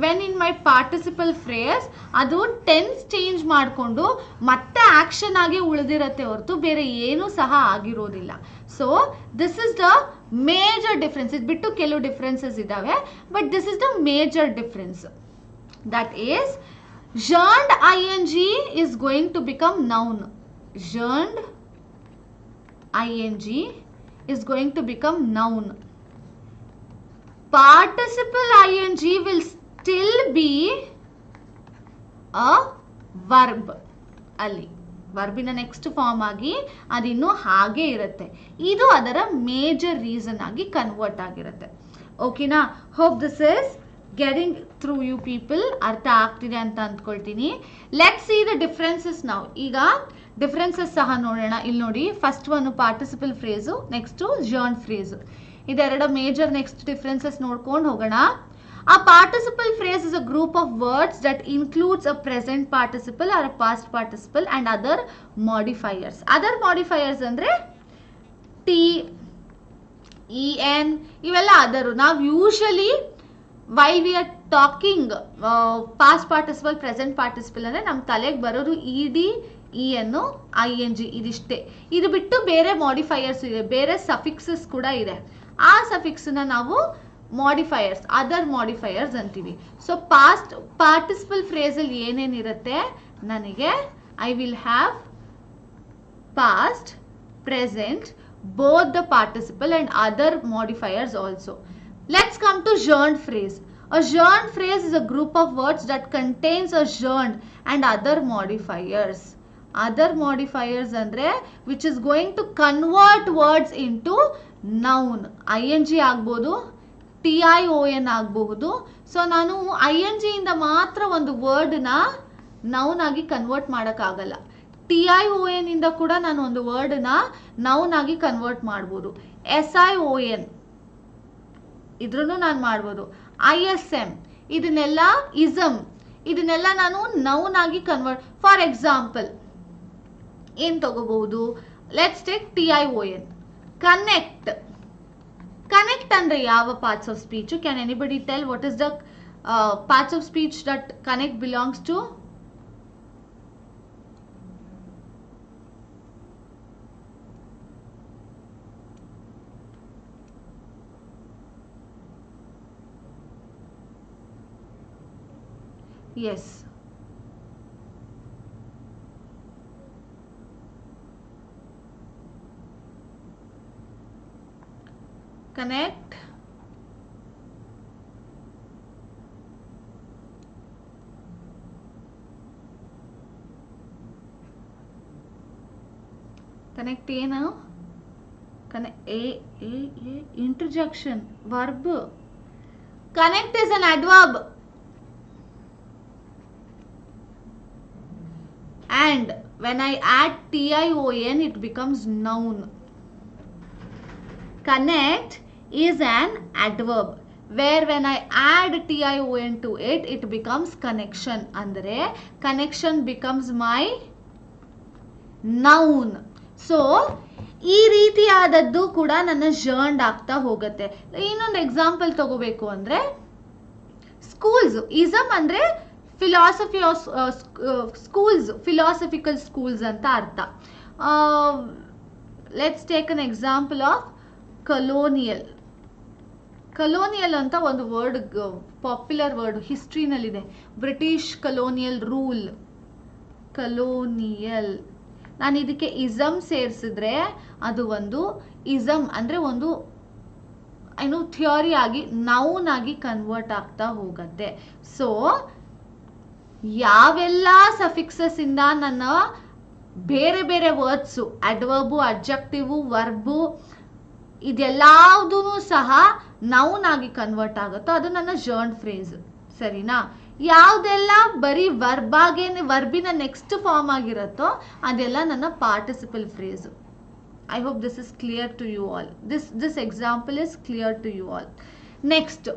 when in my participle phrase ಅದು ಟೆನ್ಸ್ ಚೇಂಜ್ ಮಾಡಿಕೊಂಡು ಮತ್ತೆ ಆಕ್ಷನ್ ಆಗಿ ಉಳಿದಿರತ್ತೆ ಹೊರತು ಬೇರೆ ಏನೂ ಸಹ ಆಗಿರೋದಿಲ್ಲ. So this is the major difference. ಇದು ಬಿಟ್ಟು ಕೆಲವು ಡಿಫ್ರೆನ್ಸಸ್ ಇದ್ದಾವೆ, but this is the major difference. That is gerund ING is going to become noun. Jerned ING is going to become noun. Participle ING will still be a verb. ಅಲ್ಲಿ ವರ್ಬಿನ next form ಆಗಿ ಅದಿನ್ನೂ ಹಾಗೆ ಇರುತ್ತೆ. ಇದು ಅದರ major reason ಆಗಿ convert ಆಗಿರುತ್ತೆ. ಓಕೆನಾ? Hope this is getting through you people. ಅರ್ಥ ಆಗ್ತಿದೆ ಅಂತ ಅಂದ್ಕೊಳ್ತೀನಿ. ಲೆಟ್ಸ್ ಸಿ ದ ಡಿಫ್ರೆನ್ಸಸ್ ನಾವು. ಈಗ ಡಿಫ್ರೆನ್ಸಸ್ ಸಹ ನೋಡೋಣ. ಇಲ್ಲಿ ನೋಡಿ, first one participle phrase, next gerund phrase. ಇದೆರಡು ಮೇಜರ್ ನೆಕ್ಸ್ಟ್ ಡಿಫ್ರೆನ್ಸಸ್ ನೋಡ್ಕೊಂಡು ಹೋಗೋಣ. A participle phrase is a group of words that includes a present participle or a past participle and other modifiers. Other modifiers andre T, EN ಇವೆಲ್ಲ ಅದರು. ನಾವು usually while we are talking past participle, present participle ಅಂದರೆ ನಮ್ಮ ತಲೆಗೆ ಬರೋದು ED, EN, ING ಇದಿಷ್ಟೇ. ಇದು ಬಿಟ್ಟು ಬೇರೆ ಮಾಡಿಫೈಯರ್ಸ್ ಇದೆ, ಬೇರೆ ಸಫಿಕ್ಸಸ್ ಕೂಡ ಇದೆ. ಆ ಸಫಿಕ್ಸ್ನ ನಾವು ಮಾಡಿಫೈಯರ್ಸ್, ಅದರ್ ಮಾಡಿಫೈಯರ್ಸ್ ಅಂತೀವಿ. ಸೊ ಪಾಸ್ಟ್ ಪಾರ್ಟಿಸಿಪಲ್ ಫ್ರೇಸಲ್ಲಿ ಏನೇನಿರುತ್ತೆ, ನನಗೆ I will have past, present, both the participle and other modifiers also. Let's come to gerund phrase. A gerund phrase is a group of words that contains a gerund and other modifiers. Other modifiers andre which is going to convert words into noun. ING ಆಗ್ಬೋದು, TION ಆಗಬಹುದು. So ನಾನು ING ಇಂದ ಮಾತ್ರ ಒಂದು ವರ್ಡ್ನ noun ಆಗಿ convert ಮಾಡೋಕ್ಕಾಗಲ್ಲ. TION ಇಂದ ಕೂಡ ನಾನು ಒಂದು ವರ್ಡ್ನ ನೌನ್ ಆಗಿ ಕನ್ವರ್ಟ್ ಮಾಡ್ಬೋದು. SION ಇದ್ರೂ ನಾನು ಮಾಡ್ಬೋದು. ISM ಇದನ್ನೆಲ್ಲ, ಇಸಮ್ ಇದನ್ನೆಲ್ಲ ನಾನು ನೌನ್ ಆಗಿ ಕನ್ವರ್ಟ್. ಫಾರ್ ಎಕ್ಸಾಂಪಲ್ ಏನು ತಗೋಬಹುದು? Let's take TION. Connect. Connect ಅಂದ್ರೆ ಯಾವ parts of speech? Can anybody tell what is the parts of speech that connect belongs to? Yes. Connect. Connect ಏನು? Interjection. Verb. Connect is an adverb. And when I add TION, it becomes noun. Connect is an adverb. where when I add tion to it, it becomes connection. Andre connection becomes my noun. So ಈ ರೀತಿಯಾದದ್ದು ಕೂಡ ನನ್ನ ಜರ್ನ್ಡ್ ಆಗ್ತಾ ಹೋಗುತ್ತೆ. ಇನ್ನೊಂದು example ತಗೋಬೇಕು ಅಂದ್ರೆ schools, ism ಅಂದ್ರೆ philosophy of schools, philosophical schools ಅಂತ ಅರ್ಥ. Let's take an example of colonial. Colonial ಅಂತ ಒಂದು ವರ್ಡ್, ಪಾಪ್ಯುಲರ್ ವರ್ಡ್ ಹಿಸ್ಟ್ರಿನಲ್ಲಿದೆ. British colonial rule, colonial. ನಾನು ಇದಕ್ಕೆ ಇಸಮ್ ಸೇರಿಸಿದ್ರೆ ಅದು ಒಂದು ಇಸಮ್ ಅಂದ್ರೆ ಒಂದು ಏನು ಥಿಯರಿ ಆಗಿ ನೌನ್ ಆಗಿ ಕನ್ವರ್ಟ್ ಆಗ್ತಾ ಹೋಗುತ್ತೆ. ಸೊ ಯಾವೆಲ್ಲ ಸಫಿಕ್ಸಸ್ ಇಂದ ನನ್ನ ಬೇರೆ ಬೇರೆ ವರ್ಡ್ಸು, ಅಡ್ವರ್ಬು, ಅಡ್ಜೆಕ್ಟಿವ್, ವರ್ಬು, ಇದೆಲ್ಲದೂ ಸಹ ನೌನ್ ಆಗಿ ಕನ್ವರ್ಟ್ ಆಗುತ್ತೋ ಅದು ನನ್ನ ಜರ್ನ್ ಫ್ರೇಸ್. ಸರಿನಾ? ಯಾವುದೆಲ್ಲ ಬರೀ ವರ್ಬಿನ ನೆಕ್ಸ್ಟ್ ಫಾರ್ಮ್ ಆಗಿರುತ್ತೋ ಅದೆಲ್ಲ ನನ್ನ participle phrase. I hope this is clear to you all. This example is clear to you all. Next,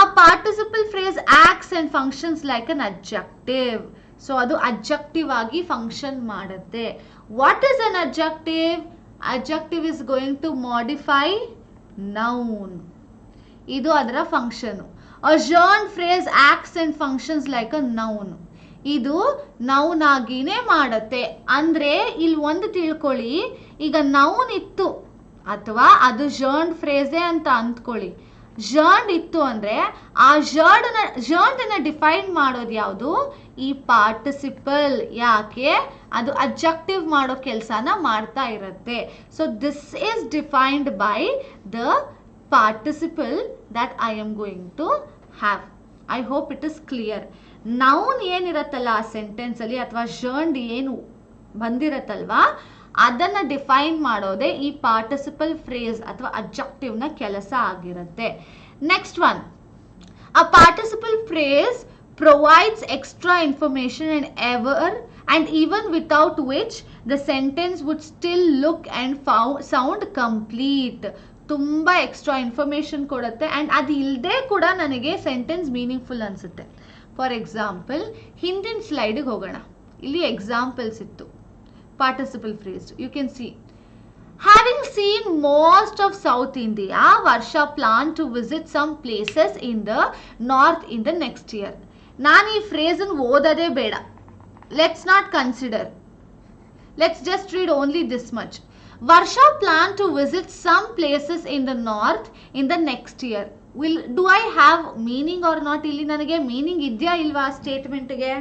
ಆ participle phrase acts and functions like an adjective. So ಅದು ಅಡ್ಜೆಕ್ಟಿವ್ ಆಗಿ function ಮಾಡುತ್ತೆ. What is an adjective? Adjective is going to modify noun. ಇದು ಅದರ ಫಂಕ್ಷನ್. A gerund phrase acts and functions like a noun. ಇದು noun ಆಗಿನೇ ಮಾಡುತ್ತೆ. ಅಂದ್ರೆ ಇಲ್ಲಿ ಒಂದು ತಿಳ್ಕೊಳ್ಳಿ, ಈಗ ನೌನ್ ಇತ್ತು ಅಥವಾ ಅದು ಜರ್ನ್ಡ್ ಫ್ರೇಸೇ ಅಂತ ಅಂದ್ಕೊಳ್ಳಿ. ಜರ್ನ್ಡ್ ಇತ್ತು ಅಂದ್ರೆ ಆ ಜರ್ನ್ಡ್ ಡಿಫೈನ್ ಮಾಡೋದು ಯಾವುದು? ಈ ಪಾರ್ಟಿಸಿಪಲ್. ಯಾಕೆ? ಅದು ಅಡ್ಜೆಕ್ಟಿವ್ ಮಾಡೋ ಕೆಲಸನ ಮಾಡ್ತಾ ಇರುತ್ತೆ. So this is defined by the participle that I am going to have. I hope it is clear. Noun ಏನಿರತ್ತಲ್ಲ ಆ ಸೆಂಟೆನ್ಸ್ ಅಲ್ಲಿ ಅಥವಾ ಜರ್ನ್ಡ್ ಏನು ಬಂದಿರತ್ತಲ್ವಾ ಅದನ್ನ ಡಿಫೈನ್ ಮಾಡೋದೇ ಈ ಪಾರ್ಟಿಸಿಪಲ್ ಫ್ರೇಸ್ ಅಥವಾ ಅಡ್ಜೆಕ್ಟಿವ್ ನ ಕೆಲಸ ಆಗಿರುತ್ತೆ. Next one, a participle phrase provides extra information and even without which the sentence would still look and sound complete. ತುಂಬಾ ಎಕ್ಸ್ಟ್ರಾ ಇನ್ಫಾರ್ಮೇಶನ್ ಕೊಡುತ್ತೆ ಅಂಡ್ ಅದು ಇಲ್ಲದೆ ಕೂಡ ನನಗೆ ಸೆಂಟೆನ್ಸ್ ಮೀನಿಂಗ್ಫುಲ್ ಅನ್ಸುತ್ತೆ. ಫಾರ್ ಎಕ್ಸಾಂಪಲ್, ಹಿಂದಿನ ಸ್ಲೈಡಿಗೆ ಹೋಗೋಣ. ಇಲ್ಲಿ ಎಕ್ಸಾಂಪಲ್ಸ್ ಇತ್ತು participle phrase. You can see, having seen most of South India, Varsha planned to visit some places in the north in the next year. ನಾನು ಈ ಫ್ರೇಸ್ ಅನ್ನು ಓದೋದೇ ಬೇಡ. Let's not consider. Let's just read only this much. Varsha planned to visit some places in the north in the next year. Do I have meaning or not? ಇಲ್ಲಿ ನನಗೆ meaning ಇದೆಯಾ ಇಲ್ವಾ ಸ್ಟೇಟ್ಮೆಂಟ್ಗೆ?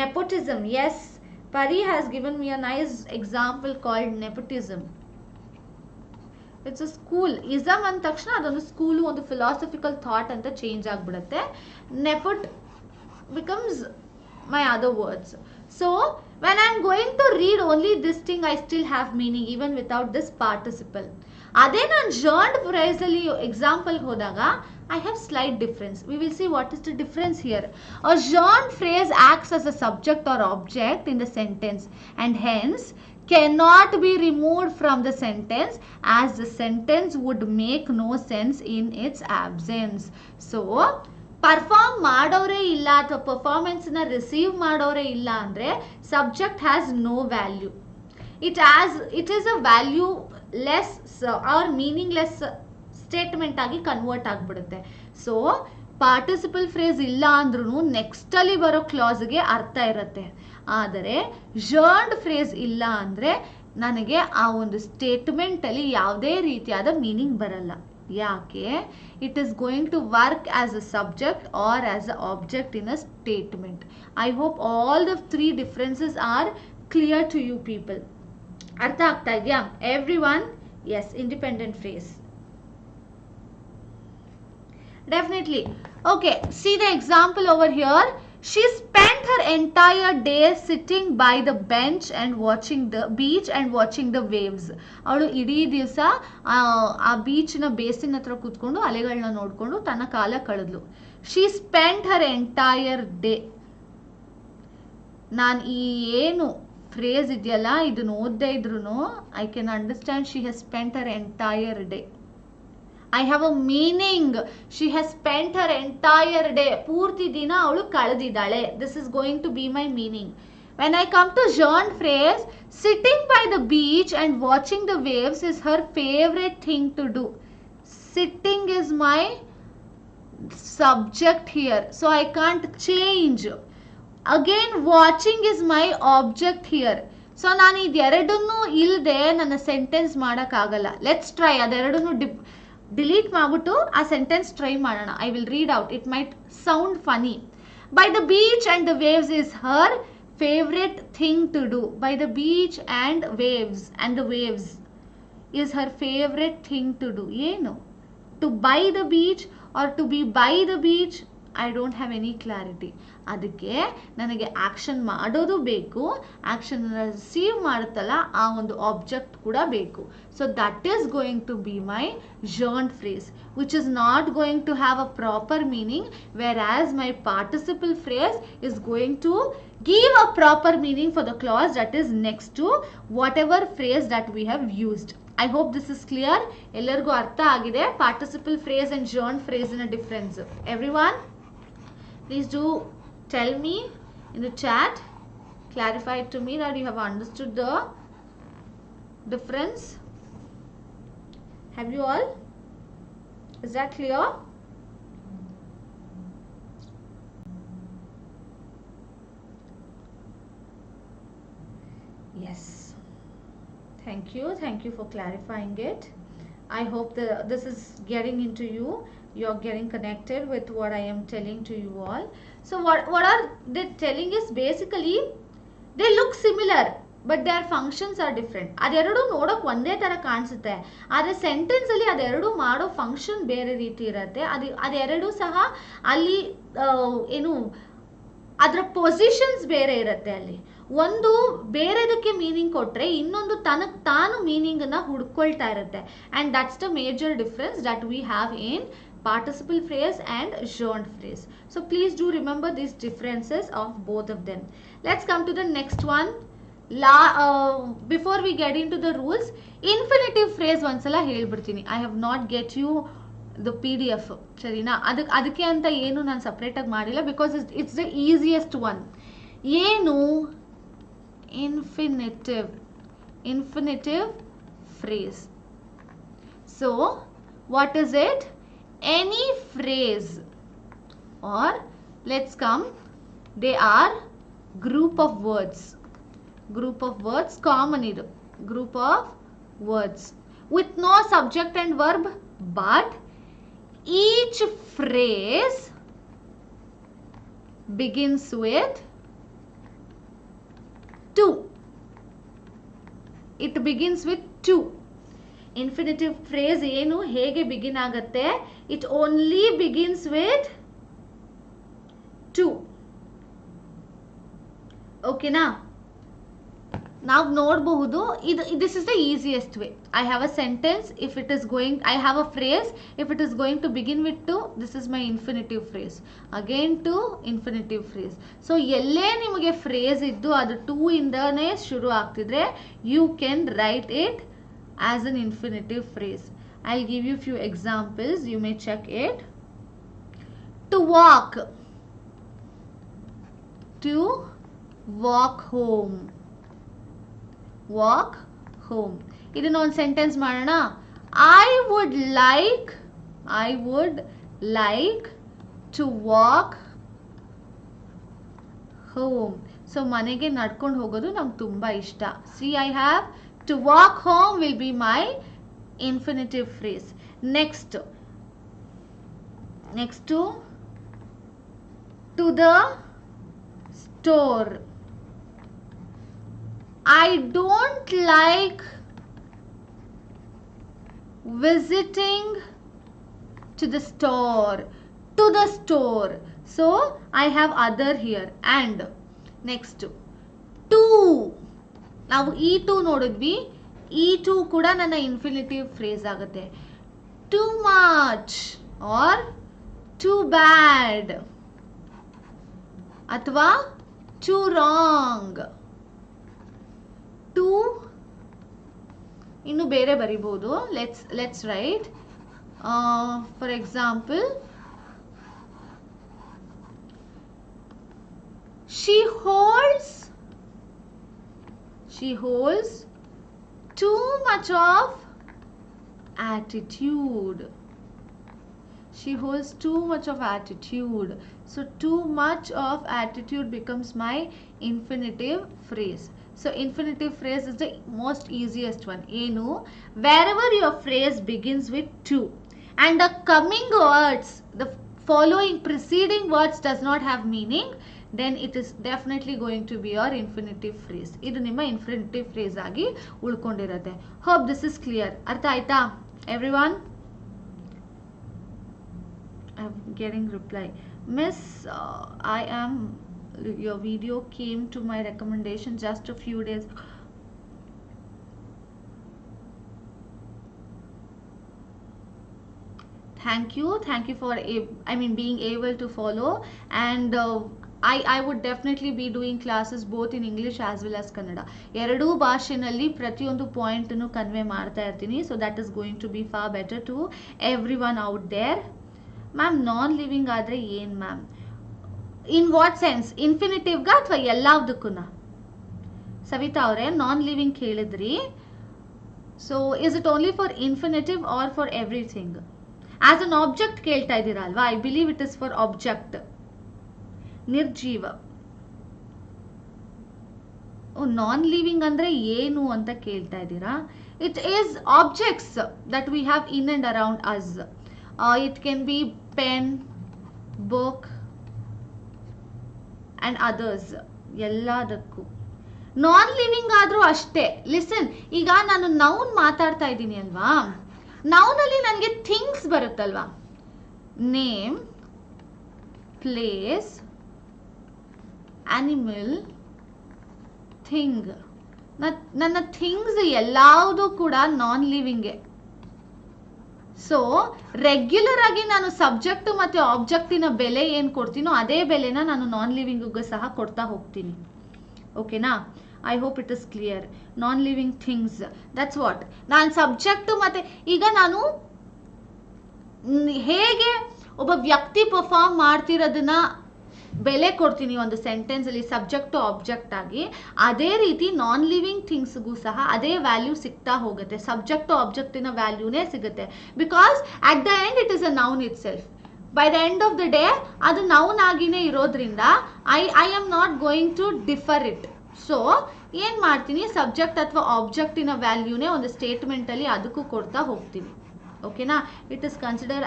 Nepotism. Yes. Pari has given me a nice example called nepotism. It's a school. Ism ಅಂದ ತಕ್ಷಣ ಅದೊಂದು school, ಒಂದು philosophical thought ಅಂತ change ಆಗಿಬಿಡುತ್ತೆ. Nepot becomes my other words. So when I am going to read only this thing, I still have meaning even without this participle. ಅದೇ ನಾನು ಜರ್ನ್ಡ್ phrase ಅಲ್ಲಿ example ಹೋದಾಗ I have slight difference. We will see what is the difference here. A gerund phrase acts as a subject or object in the sentence and hence cannot be removed from the sentence as the sentence would make no sense in its absence. So, perform ಮಾಡೋರೇ ಇಲ್ಲ ಅಥವಾ performance ನ receive ಮಾಡೋರೇ ಇಲ್ಲ ಅಂದ್ರೆ subject has no value. It is a valueless or meaningless statement ಆಗಿ convert ಆಗಿಬಿಡುತ್ತೆ. So participle phrase ಇಲ್ಲ ಅಂದ್ರೂ next ಅಲ್ಲಿ ಬರೋ ಕ್ಲಾಸ್ಗೆ ಅರ್ಥ ಇರುತ್ತೆ. ಆದರೆ ಜರ್ನ್ಡ್ ಫ್ರೇಸ್ ಇಲ್ಲ ಅಂದ್ರೆ ನನಗೆ ಆ ಒಂದು ಸ್ಟೇಟ್ಮೆಂಟ್ ಅಲ್ಲಿ ಯಾವುದೇ ರೀತಿಯಾದ ಮೀನಿಂಗ್ ಬರಲ್ಲ. ಯಾಕೆ? It is going to work as a subject or as a object in a statement. I hope all the 3 differences are clear to you people. ಅರ್ಥ ಆಗ್ತಾ ಇದೆಯಾ everyone? Yes, independent phrase. Definitely. Okay, see the example over here. She spent her entire day sitting by the bench and watching the beach and watching the waves. ಅವಳು ಇಡೀ ದಿವಸ ಆ ಬೀಚ್ನ basin ಹತ್ರ ಕೂತ್ಕೊಂಡು ಅಲೆಗಳನ್ನ ನೋಡ್ಕೊಂಡು ತನ್ನ ಕಾಲ ಕಳೆದ್ಲು. She spent her entire day. ನಾನು ಈ ಏನು ಫ್ರೇಸ್ ಇದೆಯಲ್ಲ ಇದನ್ನ ಓದದೇ ಇದ್ರು I can understand she has spent her entire day. I have a meaning. She has spent her entire day. Purti dina avಳು ಕಳೆದಿದ್ದಾಳೆ. This is going to be my meaning. When I come to Jean phrase, sitting by the beach and watching the waves is her favorite thing to do. Sitting is my subject here, so I can't change. Again, watching is my object here. So ನಾನು ಇದೆರಡನ್ನೂ ಇಲ್ಲದೆ ನನ್ನ sentence ಮಾಡೋಕ್ಕಾಗಲ್ಲ. Let's try. ಅದೆರಡನ್ನೂ delete ಮಾಡಿಬಿಟ್ಟು ಆ sentence try ಮಾಡೋಣ. I will read out. It might sound funny. By the beach and the waves is her favorite thing to do. By the beach and the waves is her favorite thing to do. ಏನು? To by the beach or to be by the beach, I don't have any clarity. ಅದಕ್ಕೆ ನನಗೆ action ಮಾಡೋದು ಬೇಕು, action receive ಮಾಡುತ್ತಲ್ಲ ಆ ಒಂದು object ಕೂಡ ಬೇಕು. So that is going to be my gerund phrase, which is not going to have a proper meaning, whereas my participle phrase is going to give a proper meaning for the clause that is next to whatever phrase that we have used. I hope this is clear. ಎಲ್ಲರಿಗೂ ಅರ್ಥ ಆಗಿದೆ participle phrase and gerund phrase in a difference. Everyone, please do tell me in the chat, clarify it to me that you have understood the difference. Have you all? Is that clear? Yes. Thank you for clarifying it. I hope that this is getting into you. You're getting connected with what I am telling to you all. So what are they telling is basically they look similar but their functions are different. ಅದೆರಡು ನೋಡೋಕೆ ಒಂದೇ ಥರ ಕಾಣಿಸುತ್ತೆ, ಆದರೆ ಸೆಂಟೆನ್ಸಲ್ಲಿ ಅದೆರಡು ಮಾಡೋ function ಬೇರೆ ರೀತಿ ಇರುತ್ತೆ. ಅದೆರಡು ಸಹ ಅಲ್ಲಿ ಏನು ಅದರ ಪೊಸಿಷನ್ಸ್ ಬೇರೆ ಇರುತ್ತೆ. ಅಲ್ಲಿ ಒಂದು ಬೇರೆದಕ್ಕೆ ಮೀನಿಂಗ್ ಕೊಟ್ಟರೆ ಇನ್ನೊಂದು ತನಗೆ ತಾನು ಮೀನಿಂಗನ್ನು ಹುಡ್ಕೊಳ್ತಾ ಇರುತ್ತೆ. And that's the major difference that we have in participle phrase and gerund phrase. So please do remember these differences of both of them. Let's come to the next one. Before we get into the rules, infinitive phrase ondsala helbiಡ್ತೀನಿ. I have not get you the PDF. ಸರಿನಾ? ಅದಕ್ಕೆ ಅಂತ ಏನು ನಾನು separate ಆಗಿ ಮಾಡಿಲ್ಲ, because it's the easiest one. ಏನು? infinitive phrase. So what is it? Any phrase, or let's come, they are group of words, common idu, group of words with no subject and verb, but each phrase begins with to. It begins with to. Infinitive phrase ಏನು ಹೇಗೆ begin ಆಗುತ್ತೆ? It only begins with to. ಓಕೆನಾ? ನಾವು ನೋಡಬಹುದು, this is the easiest way. I have a sentence, if it is going, I have a phrase, if it is going to begin with to, this is my infinitive phrase. Again to, infinitive phrase. So ಎಲ್ಲೇ ನಿಮಗೆ phrase ಇದ್ದು ಅದು to ಇಂದನೇ ಶುರು ಆಗ್ತಿದ್ರೆ, you can write it as an infinitive phrase. I'll give you few examples, you may check it. To walk, to walk home, walk home. ಇದನ್ನ ಒಂದು sentence ಮಾಡೋಣ. I would like to walk home. So ಮನೆಗೆ ನಡ್ಕೊಂಡು ಹೋಗೋದು ನಂಗೆ ತುಂಬಾ ಇಷ್ಟ. See, I have to walk home will be my infinitive phrase. Next to the store. I don't like visiting to the store. To the store. So I have other here. And next to. ನಾವು E2 ನೋಡಿದ್ವಿ. E2 ಕೂಡ ನನ್ನ infinitive phrase ಆಗುತ್ತೆ. Too much or too bad ಅಥವಾ too wrong. Too ಇನ್ನು ಬೇರೆ ಬರಿಬಹುದು. Let's write For example, she holds too much of attitude. She holds too much of attitude. So too much of attitude becomes my infinitive phrase. So infinitive phrase is the most easiest one. Enu, wherever your phrase begins with to and the coming words, the following preceding words does not have meaning, then it is definitely going to be your infinitive phrase. Idu nimma infinitive phrase agi ulkondirutte. Hope this is clear. Artha aita everyone? I'm getting reply. Miss, your video came to my recommendation just a few days. Thank you for being able to follow, and I would definitely be doing classes both in English as well as Kannada. Eradu ಭಾಷೆನಲ್ಲಿ ಪ್ರತಿಯೊಂದು point ಅನ್ನು convey ಮಾಡ್ತಾ ಇರ್ತೀನಿ. So that is going to be far better to everyone out there. Ma'am non living ಆದರೆ ಏನು ma'am? In what sense? ಇನ್ಫಿನಿಟಿವ್ಗಾ ಅಥವಾ ಎಲ್ಲದಕ್ಕೂ? ಸವಿತಾ ಅವರೇ, ನಾನ್ ಲಿವಿಂಗ್ ಕೇಳಿದ್ರಿ. So is it only for infinitive or for everything? As an object ಕೇಳ್ತಾ ಇದ್ದೀರಾ ಅಲ್ವಾ? I believe it is for object. ನಿರ್ಜೀವ. ನಾನ್ ಲಿವಿಂಗ್ ಅಂದರೆ ಏನು ಅಂತ ಕೇಳ್ತಾ ಇದ್ದೀರಾ? It is objects that we have in and around us. It can be pen, book and others. ಎಲ್ಲದಕ್ಕೂ ನಾನ್ ಲಿವಿಂಗ್ ಆದ್ರೂ ಅಷ್ಟೇ. ಲಿಸನ್, ಈಗ ನಾನು ನೌನ್ ಮಾತಾಡ್ತಾ ಇದ್ದೀನಿ ಅಲ್ವಾ? ನೌನಲ್ಲಿ ನನಗೆ ಥಿಂಗ್ಸ್ ಬರುತ್ತಲ್ವಾ? Name, place, animal, thing. ನನ್ನ ಥಿಂಗ್ಸ್ ಎಲ್ಲಾವುದು ಕೂಡ ನಾನ್ ಲಿವಿಂಗೆ. ಸೊ ರೆಗ್ಯುಲರ್ ಆಗಿ ನಾನು ಸಬ್ಜೆಕ್ಟ್ ಮತ್ತೆ ಆಬ್ಜೆಕ್ಟಿನ ಬೆಲೆ ಏನು ಕೊಡ್ತೀನೋ ಅದೇ ಬೆಲೆನ ನಾನು ನಾನ್ ಲಿವಿಂಗ್ಗೆ ಸಹ ಕೊಡ್ತಾ ಹೋಗ್ತೀನಿ. ಓಕೆನಾ? I hope it is clear. Non living things, that's what. ನಾನು ಸಬ್ಜೆಕ್ಟ್ ಮತ್ತೆ ಈಗ ನಾನು ಹೇಗೆ ಒಬ್ಬ ವ್ಯಕ್ತಿ ಪರ್ಫಾರ್ಮ್ ಮಾಡ್ತಿರೋದನ್ನ ಬೆಲೆ ಕೊಡ್ತೀನಿ ಒಂದು ಸೆಂಟೆನ್ಸ್ ಅಲ್ಲಿ ಸಬ್ಜೆಕ್ಟ್ ಟು ಆಬ್ಜೆಕ್ಟ್ ಆಗಿ, ಅದೇ ರೀತಿ ನಾನ್ ಲಿವಿಂಗ್ ಥಿಂಗ್ಸ್ಗೂ ಸಹ ಅದೇ ವ್ಯಾಲ್ಯೂ ಸಿಗ್ತಾ ಹೋಗುತ್ತೆ. ಸಬ್ಜೆಕ್ಟ್ ಟು ಆಬ್ಜೆಕ್ಟಿನ ವ್ಯಾಲ್ಯೂನೇ ಸಿಗುತ್ತೆ. Because at the end it is a noun itself. By the end of the day ಅದು ನೌನ್ ಆಗಿನೇ ಇರೋದ್ರಿಂದ I am not going to differ it. So ಏನು ಮಾಡ್ತೀನಿ, ಸಬ್ಜೆಕ್ಟ್ ಅಥವಾ ಆಬ್ಜೆಕ್ಟಿನ ವ್ಯಾಲ್ಯೂನೇ ಒಂದು ಸ್ಟೇಟ್ಮೆಂಟಲ್ಲಿ ಅದಕ್ಕೂ ಕೊಡ್ತಾ ಹೋಗ್ತೀನಿ. ಓಕೆನಾ? It is consider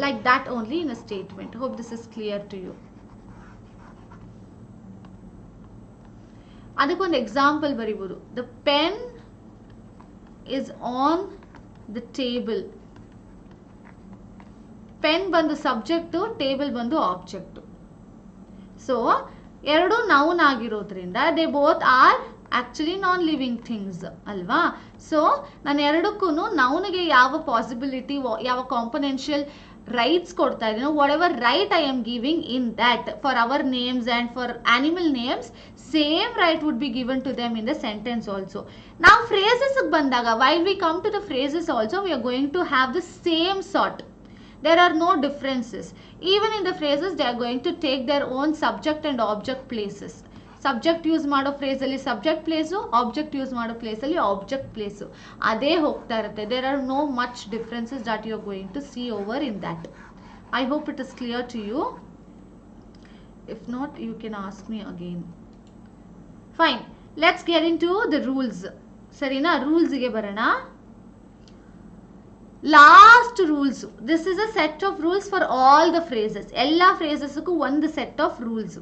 like that only in a statement. Hope this is clear to you. ಅದಕ್ಕೊಂದು ಎಕ್ಸಾಂಪಲ್ ಬರೀಬಹುದು. The pen is on the table. Pen ಬಂದು ಸಬ್ಜೆಕ್ಟು, ಟೇಬಲ್ ಬಂದು ಆಬ್ಜೆಕ್ಟು. ಸೊ ಎರಡು ನೌನ್ ಆಗಿರೋದ್ರಿಂದ they both are actually non living things ಅಲ್ವಾ? So ನಾನು ಎರಡಕ್ಕೂ ನೌನ್ಗೆ ಯಾವ ಪಾಸಿಬಿಲಿಟಿ, ಯಾವ ಕಾಂಪೊನೆನ್ಷಿಯಲ್ ರೈಟ್ಸ್ ಕೊಡ್ತಾ ಇದ್ದೀನಿ, whatever right I am giving in that for our names and for animal names, same right would be given to them in the sentence also. ನಾವು ಫ್ರೇಸಸ್ಗೆ ಬಂದಾಗ, while we come to the phrases also, we are going to have the same sort. There are no differences. Even in the phrases, they are going to take their own subject and object places. Subject use ಮಾಡೋ ಫ್ರೇಸಲ್ಲಿ subject place, object use ಮಾಡೋ ಪ್ಲೇಸಲ್ಲಿ object place ಅದೇ ಹೋಗ್ತಾ ಇರುತ್ತೆ. There are no much differences that you are going to see over in that. I hope it is clear to you. If not, you can ask me again. Fine, let's get into the rules. ಸರಿನಾ? ರೂಲ್ಸ್ಗೆ ಬರೋಣ. Last rules. This is a set of rules for all the phrases. ಎಲ್ಲ ಫ್ರೇಸಸ್ಗೂ ಒಂದು set of rules.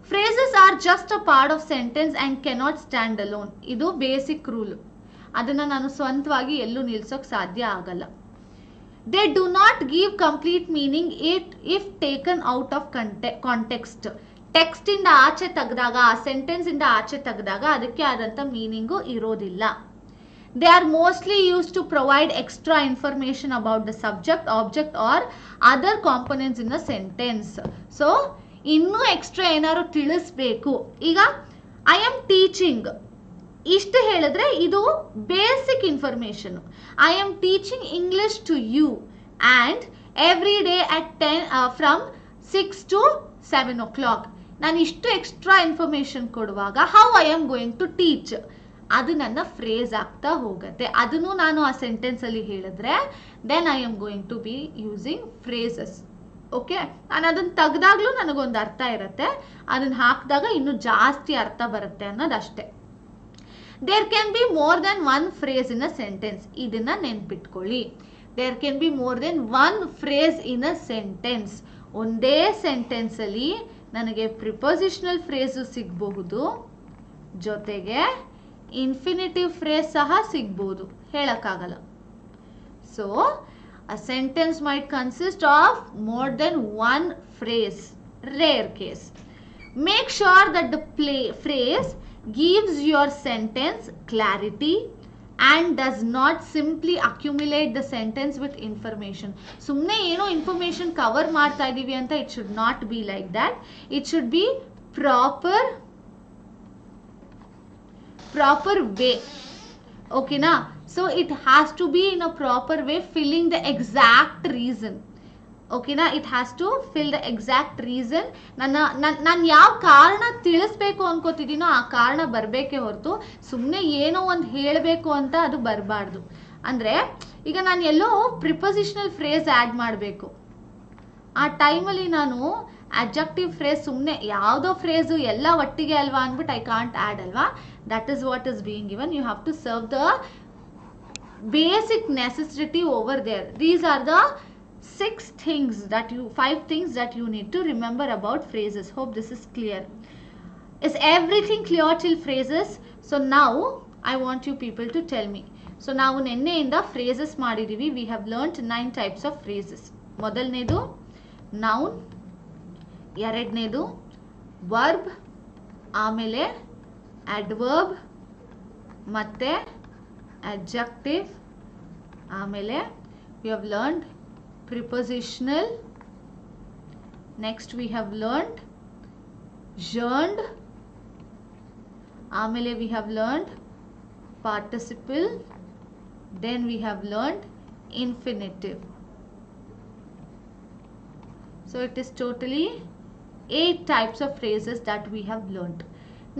Phrases are just a part of sentence and cannot stand alone. ಇದು basic rule. ಅದನ್ನು ನಾನು ಸ್ವಂತವಾಗಿ ಎಲ್ಲೂ ನಿಲ್ಸೋಕೆ ಸಾಧ್ಯ ಆಗಲ್ಲ. They do not give complete meaning if taken out of context. Text ಇಂದ ಆಚೆ ತೆಗೆದಾಗ, ಆ ಸೆಂಟೆನ್ಸ್ ಇಂದ ಆಚೆ ತೆಗೆದಾಗ ಅದಕ್ಕೆ ಆದಂಥ ಮೀನಿಂಗು ಇರೋದಿಲ್ಲ. They are mostly used to provide extra information about the subject, object or other components in a sentence. So ಇನ್ನೂ ಎಕ್ಸ್ಟ್ರಾ ಏನಾದ್ರು ತಿಳಿಸ್ಬೇಕು. ಈಗ ಐ ಆಮ್ ಟೀಚಿಂಗ್ ಇಷ್ಟು ಹೇಳಿದ್ರೆ ಇದು basic information. I am teaching English to you and every day at 10 from 6 to 7 o'clock. ನಾನು ಇಷ್ಟು extra information ಕೊಡುವಾಗ how I am going to teach, ಅದು ನನ್ನ ಫ್ರೇಸ್ ಆಗ್ತಾ ಹೋಗುತ್ತೆ. ಅದನ್ನು ನಾನು ಆ ಸೆಂಟೆನ್ಸ್ ಅಲ್ಲಿ ಹೇಳಿದ್ರೆ then I am going to be using phrases. Okay, ನಾನು ಅದನ್ನ ತೆಗ್ದಾಗ್ಲೂ ನನಗೊಂದು ಅರ್ಥ ಇರುತ್ತೆ, ಅದನ್ನ ಹಾಕಿದಾಗ ಇನ್ನೂ ಜಾಸ್ತಿ ಅರ್ಥ ಬರುತ್ತೆ ಅನ್ನೋದಷ್ಟೇ. There can be more than one phrase in a sentence. ಇದನ್ನ ನೆನ್ಪಿಟ್ಕೊಳ್ಳಿ. There can be more than one phrase in a sentence. ಒಂದೇ ಸೆಂಟೆನ್ಸ್ ಅಲ್ಲಿ ನನಗೆ ಪ್ರಿಪೋಸಿಷನಲ್ ಫ್ರೇಸು ಸಿಗಬಹುದು, ಜೊತೆಗೆ ಇನ್ಫಿನಿಟಿವ್ ಫ್ರೇಸ್ ಸಹ ಸಿಗ್ಬೋದು, ಹೇಳಕ್ಕಾಗಲ್ಲ. So a sentence might consist of more than one phrase, rare case. Make sure that the phrase gives your sentence clarity and does not simply accumulate the sentence with information. ಸುಮ್ಮನೆ ಏನೋ information cover ಮಾಡ್ತಾ ಇದೀವಿ ಅಂತ it should not be like that. It should be proper way. Okay na? So it has to be in a proper way, filling the exact reason. Okay na? It has to fill the exact reason. ನಾನು ಯಾವ ಕಾರಣ ತಿಳಿಸ್ಬೇಕು ಅನ್ಕೋತಿದ್ದೀನೋ ಆ ಕಾರಣ ಬರಬೇಕೇ ಹೊರತು ಸುಮ್ಮನೆ ಏನೋ ಒಂದು ಹೇಳಬೇಕು ಅಂತ ಅದು ಬರಬಾರ್ದು. ಅಂದರೆ ಈಗ ನಾನು ಎಲ್ಲೋ ಪ್ರಿಪೋಸಿಷನಲ್ ಫ್ರೇಸ್ ಆ್ಯಡ್ ಮಾಡಬೇಕು, ಆ ಟೈಮಲ್ಲಿ ನಾನು ಅಡ್ಜೆಕ್ಟಿವ್ ಫ್ರೇಸ್ ಸುಮ್ಮನೆ ಯಾವುದೋ ಫ್ರೇಸು ಎಲ್ಲ ಒಟ್ಟಿಗೆ ಅಲ್ವಾ ಅಂದ್ಬಿಟ್ಟು ಐ ಕಾಂಟ್ ಆ್ಯಡ್ ಅಲ್ವಾ. That is what is being given. You have to serve the basic necessity over there. These are the 5 things that you need to remember about phrases. Hope this is clear. Is everything clear till phrases? So now I want you people to tell me. So now ನೆನ್ನೆಯಿಂದ phrases ಮಾಡಿದೀವಿ. We have learnt 9 types of phrases. ಮೊದಲನೇದು noun, ಎರಡನೇದು verb, ಆಮೇಲೆ adverb, ಮತ್ತೆ adjective, ಆಮೇಲೆ we have learned prepositional, next we have learned gerund, ಆಮೇಲೆ we have learned participle, then we have learned infinitive. So it is totally 8 types of phrases that we have learned.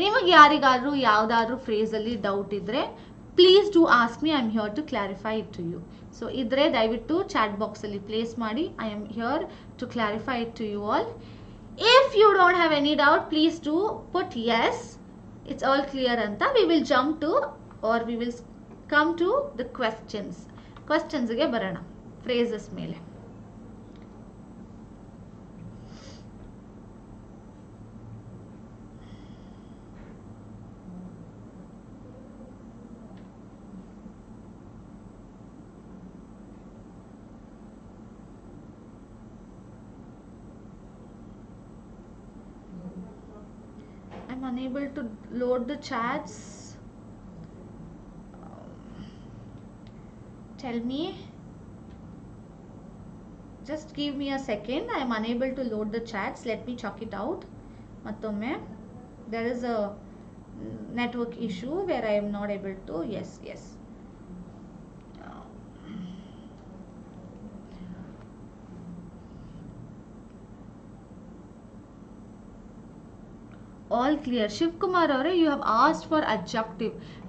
ನಿಮಗೆ ಯಾರಿಗಾದ್ರೂ ಯಾವುದಾದ್ರೂ phrase ಅಲ್ಲಿ doubt ಇದ್ರೆ please do ask me. I am here to clarify it to you. So ಇದ್ರೆ ದಯವಿಟ್ಟು chat box ಅಲ್ಲಿ place ಮಾಡಿ. I am here to clarify it to you all. If you don't have any doubt please do put yes, it's all clear ಅಂತ. We will jump to or we will come to the ಕ್ವೆಶ್ಚನ್ಸ್ಗೆ ಬರೋಣ phrases ಮೇಲೆ. I'm unable to load the chats. Tell me. Just give me a second. I am unable to load the chats. Let me check it out. Mattomme. There is a network issue where I am not able to. Yes. All clear. Shivakumar ಅವರೇ, you have asked for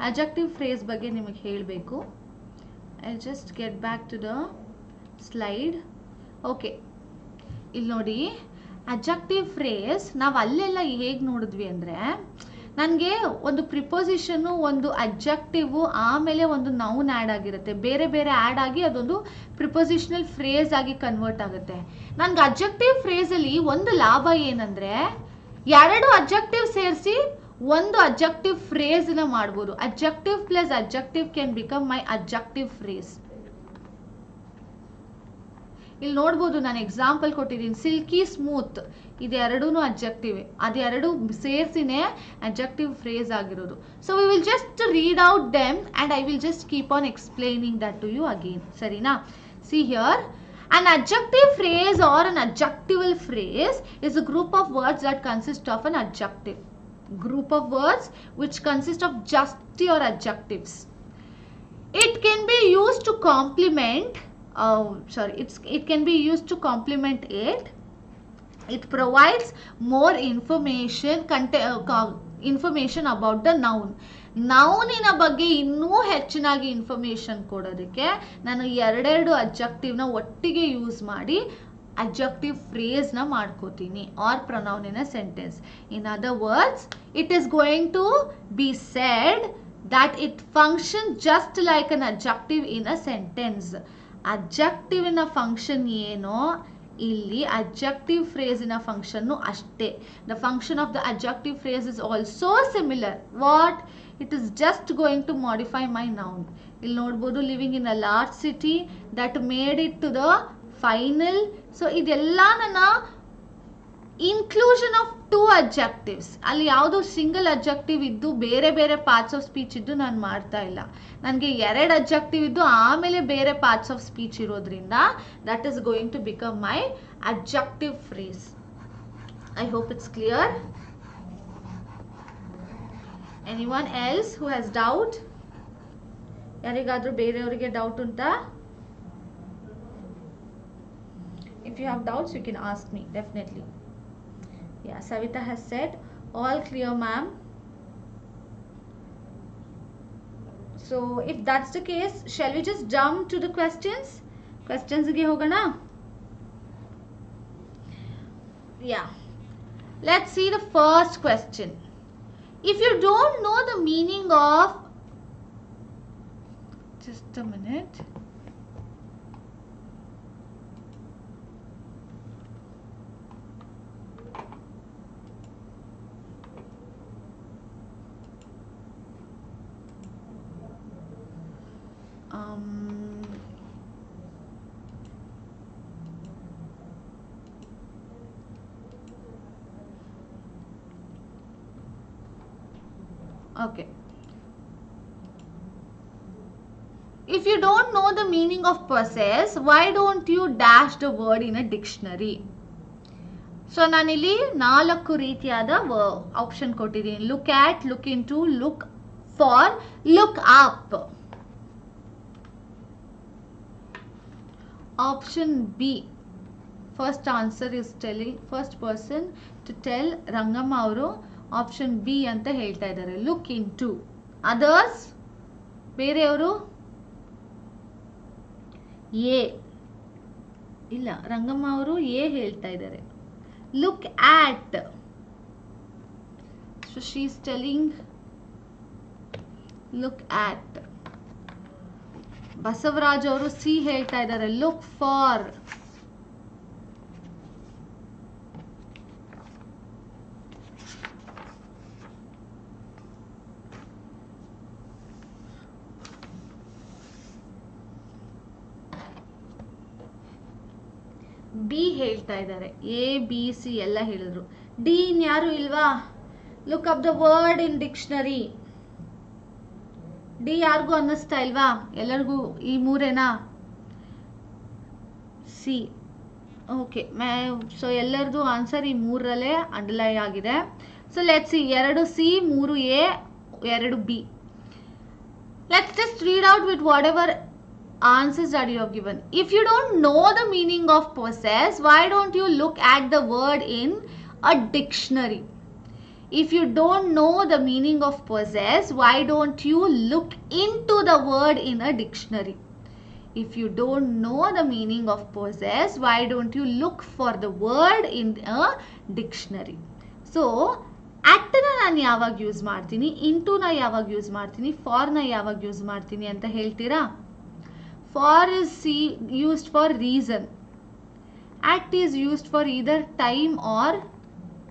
adjective phrase ಬಗ್ಗೆ ನಿಮಗೆ ಹೇಳಬೇಕು. I just get back to the slide. Okay, ಇಲ್ಲಿ ನೋಡಿ, adjective phrase ನಾವು ಅಲ್ಲೆಲ್ಲ ಹೇಗೆ ನೋಡಿದ್ವಿ ಅಂದರೆ, ನನಗೆ ಒಂದು ಪ್ರಿಪೋಸಿಷನ್ನು, ಒಂದು ಅಡ್ಜೆಕ್ಟಿವ್, ಆಮೇಲೆ ಒಂದು ನೌನ್ ಆ್ಯಡ್ ಆಗಿರುತ್ತೆ, ಬೇರೆ ಬೇರೆ ಆ್ಯಡ್ ಆಗಿ ಅದೊಂದು ಪ್ರಿಪೋಸಿಷನಲ್ ಫ್ರೇಸ್ ಆಗಿ ಕನ್ವರ್ಟ್ ಆಗುತ್ತೆ. ನನಗೆ ಅಡ್ಜೆಕ್ಟಿವ್ ಫ್ರೇಸಲ್ಲಿ ಒಂದು ಲಾಭ ಏನಂದರೆ, ಎರಡು ಅಡ್ಜೆಕ್ಟಿವ್ ಸೇರಿಸಿ ಒಂದು ಅಡ್ಜೆಕ್ಟಿವ್ ಫ್ರೇಸ್ ನ ಮಾಡಬಹುದು. Adjective plus adjective can become my adjective phrase. ಇಲ್ಲಿ ನೋಡ್ಬೋದು, ನಾನು ಎಕ್ಸಾಂಪಲ್ ಕೊಟ್ಟಿದ್ದೀನಿ. ಸಿಲ್ಕಿ, ಸ್ಮೂತ್, ಇದೆರಡೂ ಅಡ್ಜೆಕ್ಟಿವ್, ಅದೆರಡು ಸೇರಿಸಿನೇ ಅಡ್ಜೆಕ್ಟಿವ್ ಫ್ರೇಸ್ ಆಗಿರೋದು. So we will just read out them and I will just keep on explaining that to you again. ಸರಿನಾ? See here, an adjective phrase or an adjectival phrase is a group of words that consist of an adjective. Group of words which consist of just your adjectives. It can be used to complement, it can be used to complement it. It provides more information, information about the noun. ನೌನಿನ ಬಗ್ಗೆ ಇನ್ನೂ ಹೆಚ್ಚಿನಾಗಿ information ಕೊಡೋದಕ್ಕೆ ನಾನು ಎರಡೆರಡು ಅಬ್ಜೆಕ್ಟಿವ್ನ ಒಟ್ಟಿಗೆ use ಮಾಡಿ adjective phrase na ಮಾಡ್ಕೋತೀನಿ or pronoun in a sentence. In other words, it is going to be said that it functions just like an adjective in a sentence. Adjective in a function ಏನೋ ಇಲ್ಲಿ adjective phrase in a function ಅಷ್ಟೇ. The function of the adjective phrase is also similar. What? It is just going to modify my noun. ಇಲ್ಲಿ ನೋಡ್ಬೋದು living in a large city that made it to the final. So ಇದೆಲ್ಲ ನನ್ನ inclusion of two adjectives. ಅಲ್ಲಿ ಯಾವುದು single objective ಇದ್ದು ಬೇರೆ ಬೇರೆ parts of speech ಇದ್ದು ನಾನು ಮಾಡ್ತಾ ಇಲ್ಲ. ನನಗೆ ಎರಡು ಅಬ್ಜೆಕ್ಟಿವ್ ಇದ್ದು ಆಮೇಲೆ ಬೇರೆ ಪಾರ್ಟ್ಸ್ ಆಫ್ ಸ್ಪೀಚ್ ಇರೋದ್ರಿಂದ that is going to become my adjective phrase. I hope it's clear. Anyone else who has doubt? ಯಾರಿಗಾದ್ರೂ ಬೇರೆಯವರಿಗೆ ಡೌಟ್ ಉಂಟಾ? If you have doubts, you can ask me, definitely. Yeah, Savita has said, all clear, ma'am. So, if that's the case, shall we just jump to the questions? Questions ge hogana? Yeah. Let's see the first question. If you don't know the meaning of... Just a minute. Okay. If you don't know the meaning of possess, why don't you dash the word in a dictionary? So, ನಾನಿಲ್ಲಿ 4 ರೀತಿಯಾದ option ಕೊಟ್ಟಿದ್ದೀನಿ. Look at, look into, look for, look up. Option B. First answer is telling, first person to tell Rangamma ಅವರು option B ಅಂತ ಹೇಳ್ತಾ ಇದ್ದಾರೆ. Look into. Others ಬೇರೆಯವರು A. ಇಲ್ಲ, ರಂಗಮ್ಮ ಅವರು ಎ ಹೇಳ್ತಾ ಇದ್ದಾರೆ. Look at. So she is telling look at. Basavaraj ಅವರು ಸಿ ಹೇಳ್ತಾ ಇದ್ದಾರೆ. Look for. ಬಿ ಹೇಳ್ತಾ ಇದ್ದಾರೆ. ಎ ಬಿ ಸಿ ಎಲ್ಲ ಹೇಳಿದ್ರು. ಡಿ ಇನ್ಯಾರು ಇಲ್ವಾ? Look up the word in dictionary. D ಯಾರಿಗೂ ಅನ್ನಿಸ್ತಾ ಇಲ್ವಾ? ಎಲ್ಲರಿಗೂ ಈ ಮೂರೇನಾ? ಸಿ. ಓಕೆ. ಸೊ ಎಲ್ಲರದು ಆನ್ಸರ್ ಈ ಮೂರಲ್ಲೇ ಅಂಡರ್ಲೈನ್ ಆಗಿದೆ. So let's see. 2 C, 3 A, 2 B. Let's just read out with what ever answers that you have given. If you don't know the meaning of possess, why don't you look at the word in a dictionary? If you don't know the meaning of possess, why don't you look into the word in a dictionary? If you don't know the meaning of possess, why don't you look for the word in a dictionary? So, at na ನಾನು ಯಾವಾಗ use ಮಾಡ್ತೀನಿ, into ನ ಯಾವಾಗ use ಮಾಡ್ತೀನಿ, for ನ ಯಾವಾಗ use ಮಾಡ್ತೀನಿ ಅಂತ ಹೇಳ್ತೀರಾ? For is used for reason. At is used for either time or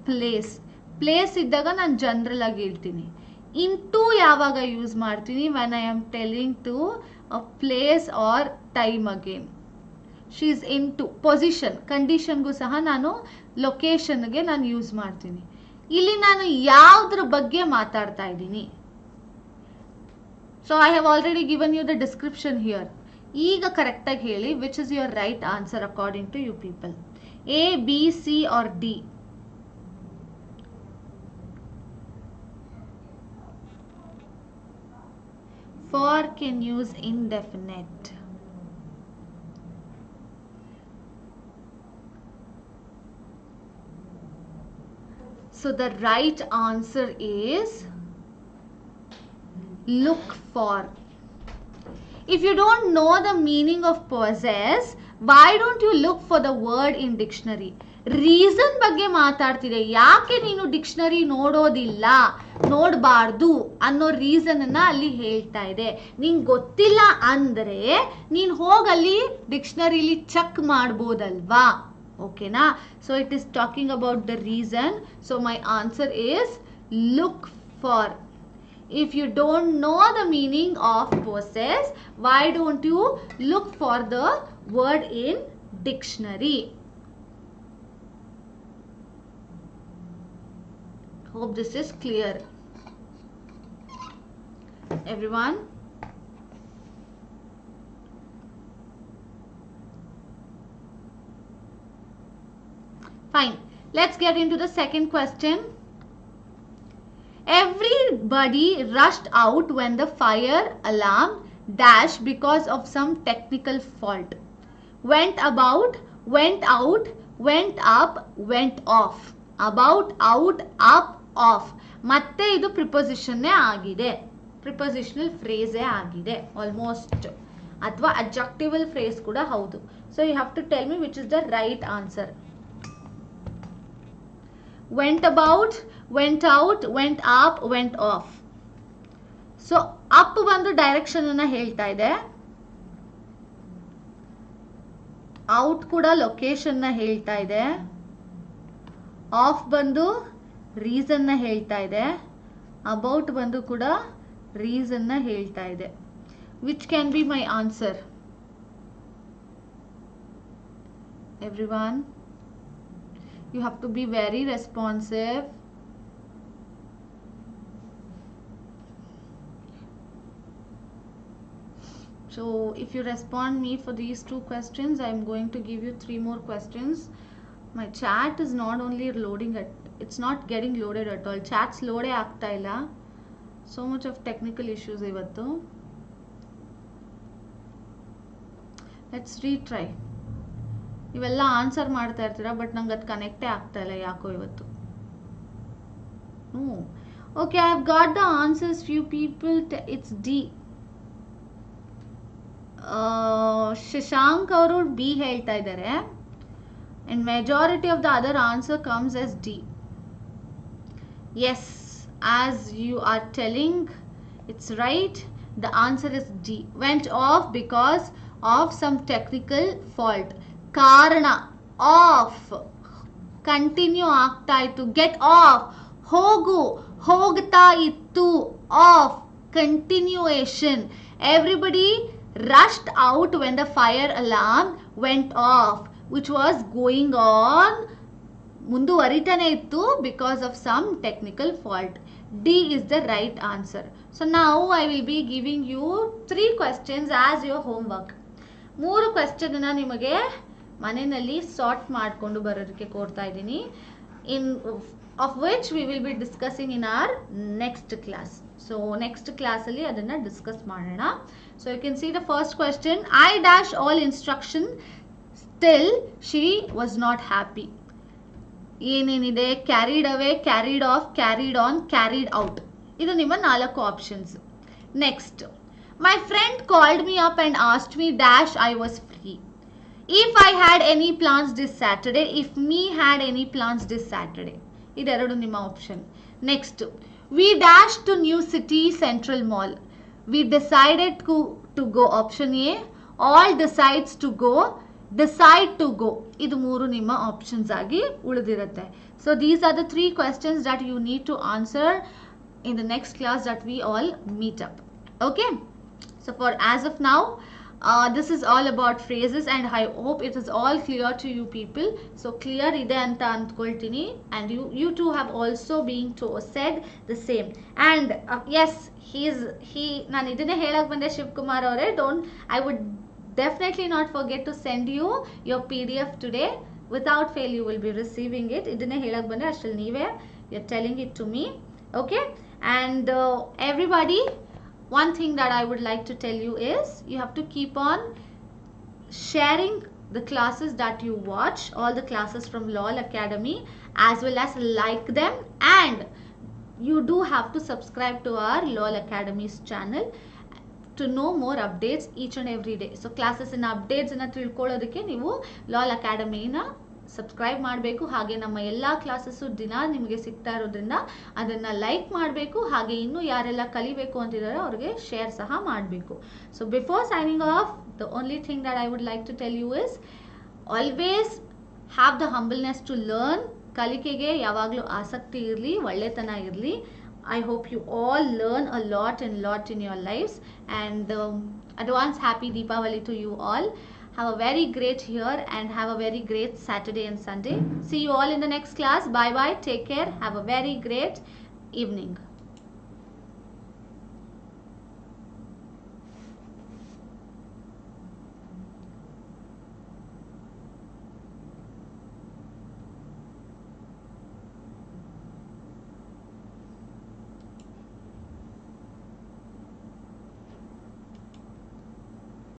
place. Place ಇದ್ದಾಗ ನಾನು ಜನರಲ್ ಆಗಿ ಹೇಳ್ತೀನಿ. into ಯಾವಾಗ ಯೂಸ್ ಮಾಡ್ತೀನಿ? when I am telling to a place or time again. she is into. position, conditionಗೂ ಸಹ ನಾನು ಲೊಕೇಶನ್ಗೆ ನಾನು use ಮಾಡ್ತೀನಿ. ಇಲ್ಲಿ ನಾನು ಯಾವುದ್ರ ಬಗ್ಗೆ ಮಾತಾಡ್ತಾ ಇದ್ದೀನಿ? So I have already given you the description here. ಈಗ ಕರೆಕ್ಟಾಗಿ ಹೇಳಿ, which is your right answer according to you people? A, B, C or D? For can use indefinite. So the right answer is look for. If you don't know the meaning of possess, why don't you look for the word in dictionary? Reason ಬಗ್ಗೆ ಮಾತಾಡ್ತಿದೆ, ಯಾಕೆ ನೀನು dictionary ನೋಡೋದಿಲ್ಲ, ನೋಡಬಾರ್ದು ಅನ್ನೋ reason ಅನ್ನ ಅಲ್ಲಿ ಹೇಳ್ತಾ ಇದೆ. ನಿಂಗೆ ಗೊತ್ತಿಲ್ಲ ಅಂದ್ರೆ ನೀನು ಹೋಗಲ್ಲಿ ಡಿಕ್ಷನರಿಲಿ ಚೆಕ್ ಮಾಡ್ಬೋದಲ್ವಾ? ಓಕೆನಾ? So it is talking about the reason. So my answer is look for. If you don't know the meaning of possess, why don't you look for the word in dictionary? Hope this is clear. Everyone? Fine. Let's get into the second question. Everybody rushed out when the fire alarm dash because of some technical fault. Went about, went out, went up, went off. About, out, up, off. ಮತ್ತೆ ಇದು preposition ಆಗಿದೆ, ಪ್ರಿಪೋಸಿಷನಲ್ ಫ್ರೇಸೇ ಆಗಿದೆ almost, ಅಥವಾ ಅಡ್ಜೆಕ್ಟಿವಲ್ phrase ಕೂಡ ಹೌದು. So you have to tell me which is the right answer. Went about, went out, went up, went off. So up ಬಂದು direction ಅನ್ನ ಹೇಳ್ತಾ ಇದೆ, ಔಟ್ ಕೂಡ ಲೊಕೇಶನ್ ನ ಹೇಳ್ತಾ ಇದೆ, ಆಫ್ ಬಂದು ರೀಸನ್ ನ ಹೇಳ್ತಾ ಇದೆ, ಅಬೌಟ್ ಬಂದು ಕೂಡ ರೀಸನ್ ನ ಹೇಳ್ತಾ ಇದೆ. Which can be my answer? Everyone, you have to be very responsive. So if you respond me for these two questions, I am going to give you 3 more questions. My chat is not only loading it, it's not getting loaded at all. Chats load ಆಗ್ತಾ ಇಲ್ಲ. So much of technical issues ಇವತ್ತು. Let's retry. ಇವೆಲ್ಲ answer ಮಾಡ್ತಾ ಇರ್ತೀರಾ, but ನಂಗೆ ಅದು ಕನೆಕ್ಟೇ ಆಗ್ತಾ ಇಲ್ಲ ಯಾಕೋ ಇವತ್ತು. Okay, I have got the answers. Few people it's D. Shashank ಅವರು ಬಿ ಹೇಳ್ತಾ ಇದ್ದಾರೆ, and majority of the other answer comes as D. Yes, as you are telling, it's right. The answer is D. Went off because of some technical fault. ಕಾರಣ off, continue ಆಗ್ತಾ ಇತ್ತು. Get off, ಹೋಗು, ಹೋಗ್ತಾ ಇತ್ತು. Off, continuation. Everybody rushed out when the fire alarm went off, which was going on, ಮುಂದುವರಿತಾನೆ ಇತ್ತು, because of some technical fault. D is the right answer. So now I will be giving you 3 questions as your homework. 3 question ಅನ್ನ ನಿಮಗೆ ಮನೆಯಲ್ಲಿ sort ಮಾಡಿಕೊಂಡು ಬರೋದಕ್ಕೆ ಕೊಡ್ತಾ ಇದ್ದೀನಿ, of which we will be discussing in our next class. So next class ಅಲ್ಲಿ ಅದನ್ನ discuss ಮಾಡೋಣ. So you can see the first question. I dash all instruction, still she was not happy. ಏನೇನಿದೆ? carried away, carried off, carried on, carried out. ಇದು ನಿಮ್ಮ 4 options. Next, my friend called me up and asked me dash I was free. If I had any plans this Saturday, if me had any plans this Saturday. ಇದೆರಡು ನಿಮ್ಮ option. Next, we dashed to New City Central Mall. We decided to go. Option A, all decides to go, decide to go. ಇದು 3 ನಿಮ್ಮ options ಆಗಿ ಉಳಿದಿರುತ್ತೆ. So these are the 3 questions that you need to answer in the next class that we all meet up. Okay? So for as of now, this is all about phrases, and I hope it is all clear to you people. So clear ide anta andkoltini, and you too have also been said the same. And yes, ನಾನು ಇದನ್ನೇ ಹೇಳಕ್ ಬಂದೆ ಶಿವಕುಮಾರ್ ಅವರೇ, I would definitely not forget to send you your PDF today. Without fail you will be receiving it. ಇದನ್ನೇ ಹೇಳಕ್ ಬಂದೆ, ಅಷ್ಟರಲ್ಲಿ ನೀವೇ you're telling it to me. Okay? And everybody, one thing that I would like to tell you is you have to keep on sharing the classes that you watch, all the classes from LOL Academy, as well as like them, and you do have to subscribe to our LOL Academy's channel to know more updates each and every day. So classes in updates ನ ತಿಳ್ಕೊಳ್ಳೋದಕ್ಕೆ ನೀವು LOL Academy-ನ subscribe ಮಾಡಬೇಕು. ಹಾಗೆ ನಮ್ಮ ಎಲ್ಲ classes ದಿನ ನಿಮಗೆ ಸಿಗ್ತಾ ಇರೋದ್ರಿಂದ ಅದನ್ನು ಲೈಕ್ ಮಾಡಬೇಕು. ಹಾಗೆ ಇನ್ನೂ ಯಾರೆಲ್ಲ ಕಲಿಬೇಕು ಅಂತಿದ್ದಾರೋ ಅವ್ರಿಗೆ ಶೇರ್ ಸಹ ಮಾಡಬೇಕು. So before signing off, the only thing that I would like to tell you is always have the humbleness to learn. ಕಲಿಕೆಗೆ ಯಾವಾಗಲೂ ಆಸಕ್ತಿ ಇರಲಿ, ಒಳ್ಳೆತನ ಇರಲಿ. I hope you all learn a lot in your lives, and advance happy Deepavali to you all. Have a very great year and have a very great Saturday and Sunday. See you all in the next class. Bye bye. Take care. Have a very great evening.